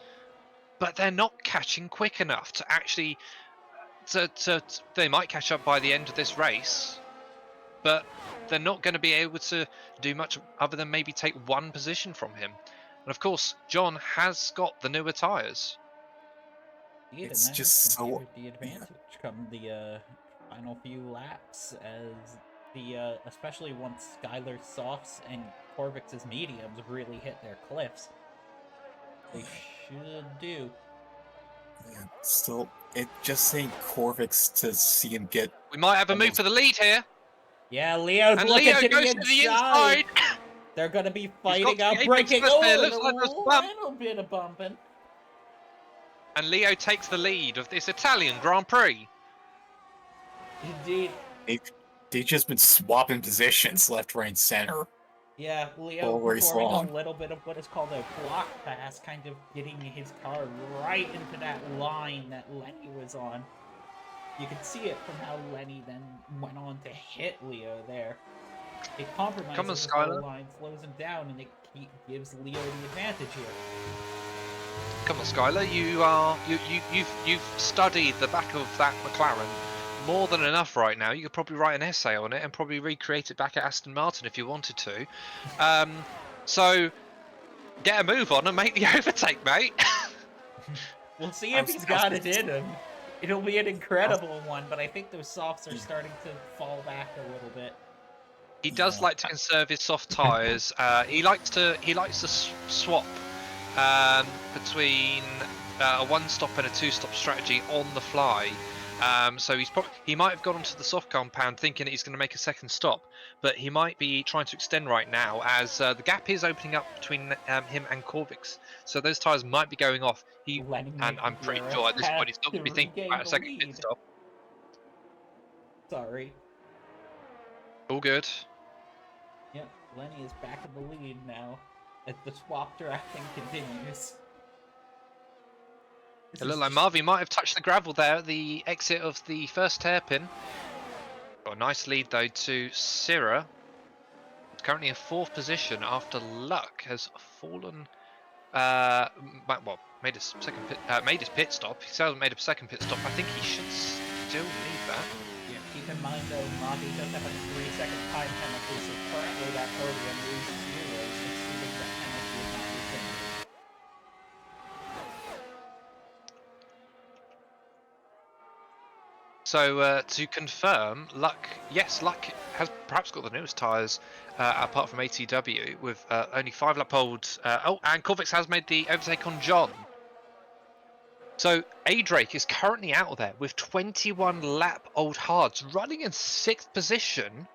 But they're not catching quick enough to actually they might catch up by the end of this race, but they're not going to be able to do much other than maybe take one position from him. And of course, John has got the newer tyres. And It's that is just going to give so... it the advantage come the final few laps, as the especially once Skylar's softs and Corvix's mediums really hit their cliffs. They should do. Yeah, still, it just ain't Corvix to see him get... We might have a move almost... for the lead here. Yeah, Leo's And looking Leo to goes the to the inside. inside. They're gonna be He's got fighting to up, the apex breaking. first there. Oh, and Looks like there's a bump. a little bit of bumping. And Leo takes the lead of this Italian Grand Prix. Indeed. They've just been swapping positions left, right, and center. Yeah, Leo All race performing long. a little bit of what is called a block pass, kind of getting his car right into that line that Lenny was on. You can see it from how Lenny then went on to hit Leo there. It compromises the whole line, slows him down, and it gives Leo the advantage here. Come on, Skylar, you've studied the back of that McLaren more than enough right now. You could probably write an essay on it and probably recreate it back at Aston Martin if you wanted to. So get a move on and make the overtake, mate. We'll see if he's got it in him. It'll be an incredible one, but I think those softs are starting to fall back a little bit. He does like to conserve his soft tyres. He likes to swap between a one-stop and a two-stop strategy on the fly. So he might have gone onto the soft compound thinking that he's going to make a second stop, but he might be trying to extend right now as the gap is opening up between him and Corvix. So those tyres might be going off. And I'm pretty sure at this point he's not going to be thinking about a second pit stop. Sorry. All good. Yep, Lenny is back in the lead now as the swap drafting continues. It looked like Marvy might have touched the gravel there at the exit of the first hairpin. Got a nice lead though to Syrah. Currently in fourth position after Luck has fallen. Made his pit stop. He still hasn't made a second pit stop. I think he should still need that. Yeah, keep in mind though, Marvy does have a 3-second time penalty, so currently that podium is 0, exceeding that penalty is not retained. So to confirm, Luck has perhaps got the newest tyres apart from ATW with only 5 lap old. And Corvix has made the overtake on John. So A-Drake is currently out there with 21 lap old hards running in 6th position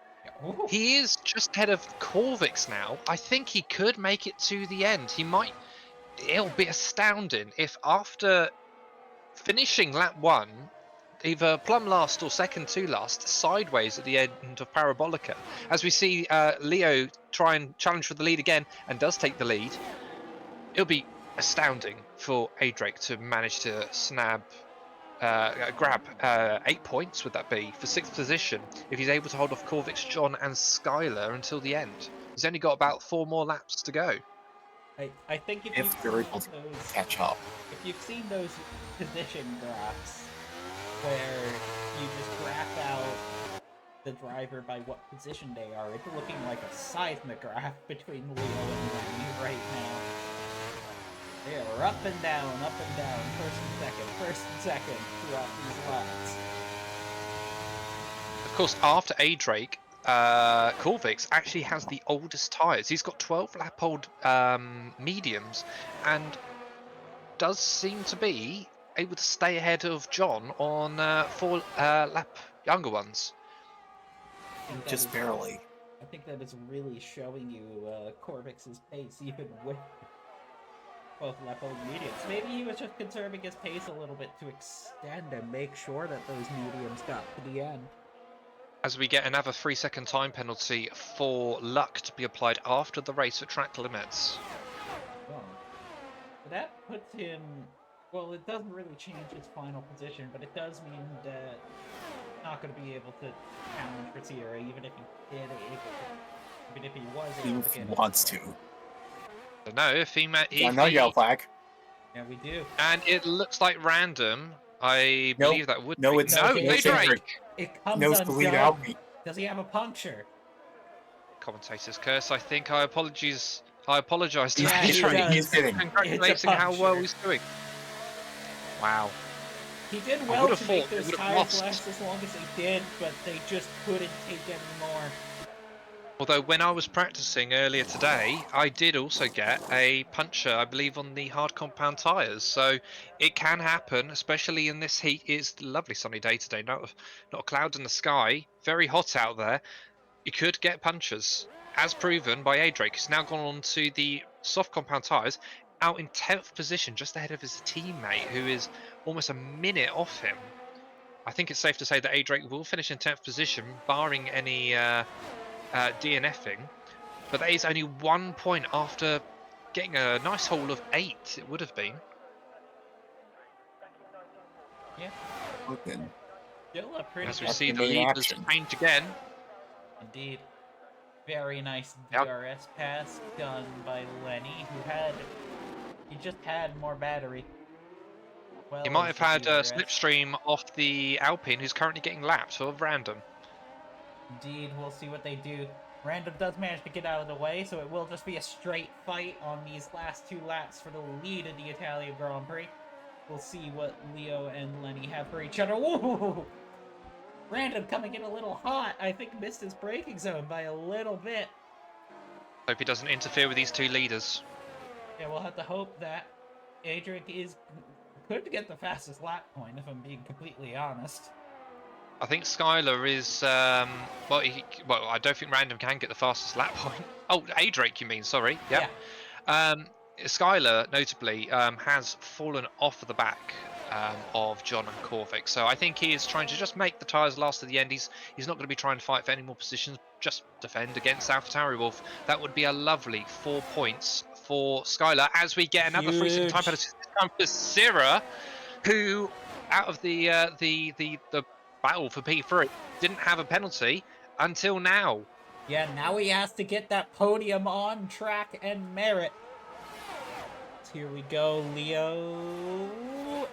Ooh. He is just ahead of Corvix now. I think he could make it to the end. He might. It'll be astounding if after finishing lap 1, either plumb last or second to last, sideways at the end of Parabolica, as we see Leo try and challenge for the lead again and does take the lead. It'll be astounding for Adrake to manage to grab 8 points, would that be, for 6th position, if he's able to hold off Corvix, John and Skylar until the end. He's only got about 4 more laps to go. I think if If you've they're seen able to those catch up. if you've seen those position graphs where you just graph out the driver by what position they are, it's looking like a seismograph between Leo and Lenny right now. They are up and down, first and second throughout these laps. Of course, after Adrake, Corvix actually has the oldest tyres. He's got 12 lap old mediums and does seem to be able to stay ahead of John on 4 lap younger ones. Just barely. I think that is really showing you Corvix's pace, even with both lap old mediums. Maybe he was just conserving his pace a little bit to extend and make sure that those mediums got to the end. As we get another 3-second time penalty for luck to be applied after the race at track limits. Oh. That puts him... Well, it doesn't really change his final position, but it does mean that he's not going to be able to challenge for Sierra, even if he did, even if he was able Even to if he get wants it. to. So no, if he Another yellow flag. Yeah, we do. And it looks like random. I believe that would no, be. it's No, it's Adrake! It comes Knows the lead undone. Alpine. Does he have a puncture? Commentator's curse. I think I apologize to Yeah, he Adrake. does. He's hitting. Congratulating how well he's doing. Wow. He did I well would've to thought make they those would've tires lost. last as long as they did, but they just couldn't take any more. Although when I was practicing earlier today, I did also get a puncture, I believe, on the hard compound tyres. So it can happen, especially in this heat. It's a lovely sunny day today, not a cloud in the sky, very hot out there. You could get punctures, as proven by Adrake, who's now gone on to the soft compound tyres, out in 10th position, just ahead of his teammate, who is almost a minute off him. I think it's safe to say that Adrake will finish in 10th position, barring any DNFing, but that is only 1 point after getting a nice haul of 8, it would have been. Yeah. Open. Still a pretty As we good see the main leaders action. change again. Indeed. Very nice Yep. DRS pass done by Lenny, he just had more battery. Well, He might have had a DRS. slipstream off the Alpine, who's currently getting lapped for random. Indeed, we'll see what they do. Random does manage to get out of the way, so it will just be a straight fight on these last 2 laps for the lead in the Italian Grand Prix. We'll see what Leo and Lenny have for each other. Whoa! Random coming in a little hot. I think missed his braking zone by a little bit. Hope he doesn't interfere with these 2 leaders. Yeah, we'll have to hope that Adric could get the fastest lap point, if I'm being completely honest. I think Skylar is, well, I don't think Random can get the fastest lap point. Oh, Adrake, you mean, sorry. Yep. Yeah. Skylar, notably, has fallen off the back of John and Corvix. So I think he is trying to just make the tyres last to the end. He's not going to be trying to fight for any more positions, just defend against AlphaTauri Wolf. That would be a lovely 4 points for Skylar as we get another 3-second time penalty for Sierra, who, out of the battle for P3, didn't have a penalty until now. Yeah, now he has to get that podium on track and merit. Here we go, Leo.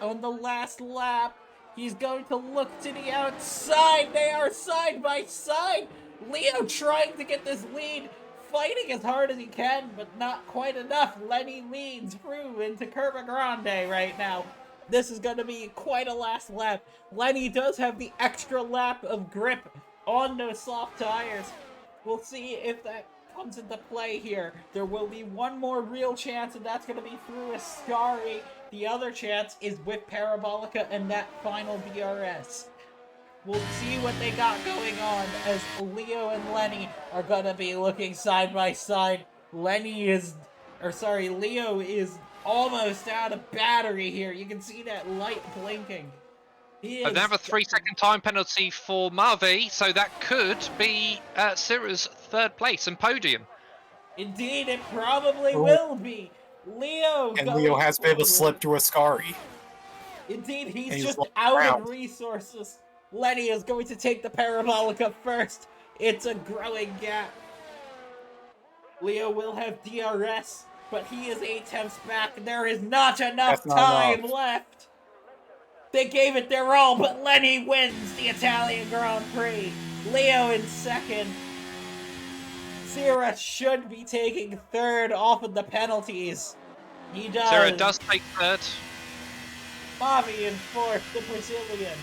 On the last lap, he's going to look to the outside. They are side by side. Leo trying to get this lead, fighting as hard as he can, but not quite enough. Lenny leads through into Curva Grande right now. This is going to be quite a last lap. Lenny does have the extra lap of grip on those soft tires. We'll see if that comes into play here. There will be one more real chance, and that's going to be through Ascari. The other chance is with Parabolica and that final DRS. We'll see what they got going on as Leo and Lenny are gonna be looking side by side. Leo is almost out of battery here. You can see that light blinking. He is. Another 3-second time penalty for Marvi, so that could be Syrah's third place and podium. Indeed, it probably Oh. will be. Leo And going Leo has been able to forward. slip through Ascari. Indeed, he's And he's just lost out ground. of resources. Lenny is going to take the Parabolica first. It's a growing gap. Leo will have DRS, but he is 8 tenths back. There is not enough That's not time enough. left. They gave it their all, but Lenny wins the Italian Grand Prix. Leo in second. Syrah should be taking third off of the penalties. He does. Syrah does take third. Bobby in fourth, the Brazilian.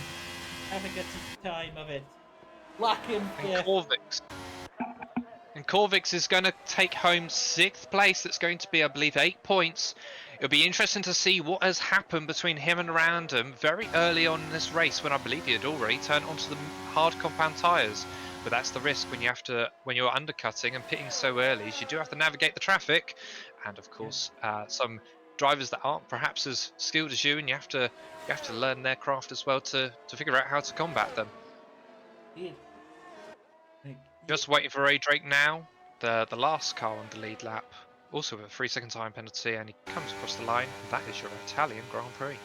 Having a time of it. Luck in fifth. And Corvix is going to take home 6th place. That's going to be, I believe, 8 points. It'll be interesting to see what has happened between him and Random very early on in this race, when I believe he had already turned onto the hard compound tyres. But that's the risk when you're undercutting and pitting so early. Is you do have to navigate the traffic, and of course, some drivers that aren't perhaps as skilled as you, and you have to learn their craft as well to figure out how to combat them. Just waiting for Ray Drake now, the last car on the lead lap, also with a 3-second time penalty, and he comes across the line. That is your Italian Grand Prix.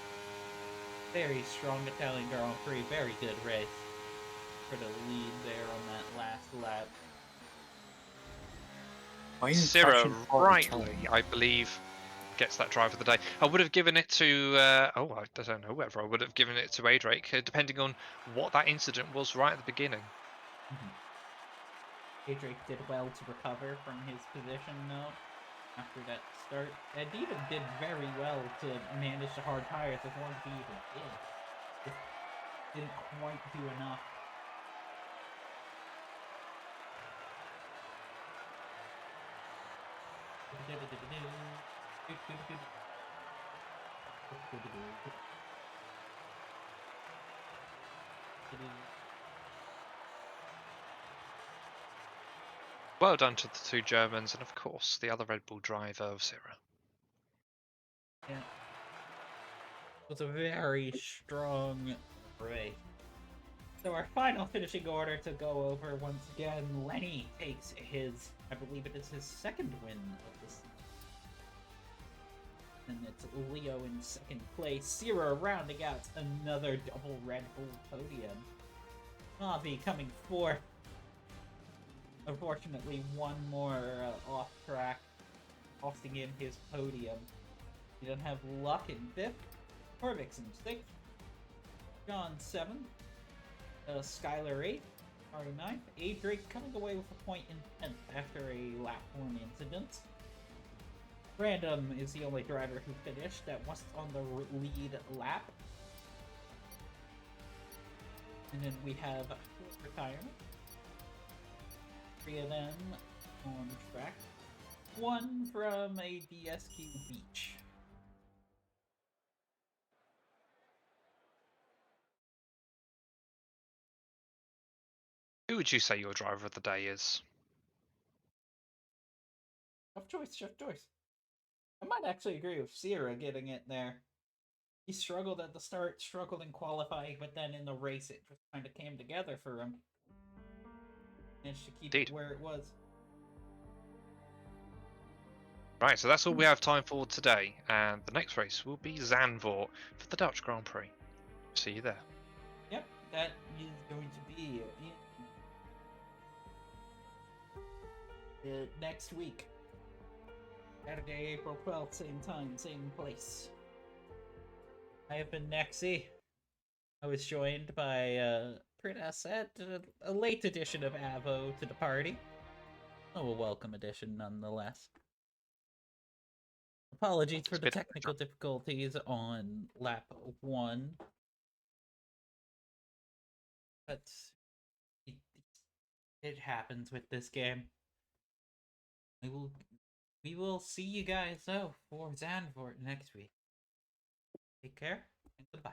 Very strong Italian Grand Prix, very good race for the lead there on that last lap. Syrah rightly, I believe, gets that drive of the day. I would have given it to, I don't know whether I would have given it to A Drake, depending on what that incident was right at the beginning. A Drake did well to recover from his position, though, after that start. And even did very well to manage the hard tires as long as he even did. Just didn't quite do enough. Well done to the 2 Germans, and of course the other Red Bull driver of Syrah. Yeah. It was a very strong race. So our final finishing order to go over once again. Lenny takes his, I believe it is his 2nd win of this. And it's Leo in 2nd place. Syrah rounding out another double Red Bull podium. Mavi coming 4th. Unfortunately, one more off track, costing him his podium. You don't have Luck in 5th. Corvix in 6th. John 7th. Skylar 8th. Ari 9th. A Drake coming away with a point in 10th after a lap 1 incident. Random is the only driver who finished that wasn't on the lead lap. And then we have retirement. 3 of them on track. 1 from a DSQ beach. Who would you say your driver of the day is? Tough choice. I might actually agree with Syrah getting it there. He struggled at the start, struggled in qualifying, but then in the race it just kind of came together for him. Managed to keep it where it was. Right, so that's all we have time for today, and the next race will be Zandvoort for the Dutch Grand Prix. See you there. Yep, that is going to be next week. Saturday, April 12th, same time, same place. I have been Nexy. I was joined by Pritas at a late edition of Avo to the party. Oh, a welcome edition nonetheless. Apologies for the technical difficulties on lap 1. But it happens with this game. We will see you guys though for Zandvoort next week. Take care and goodbye.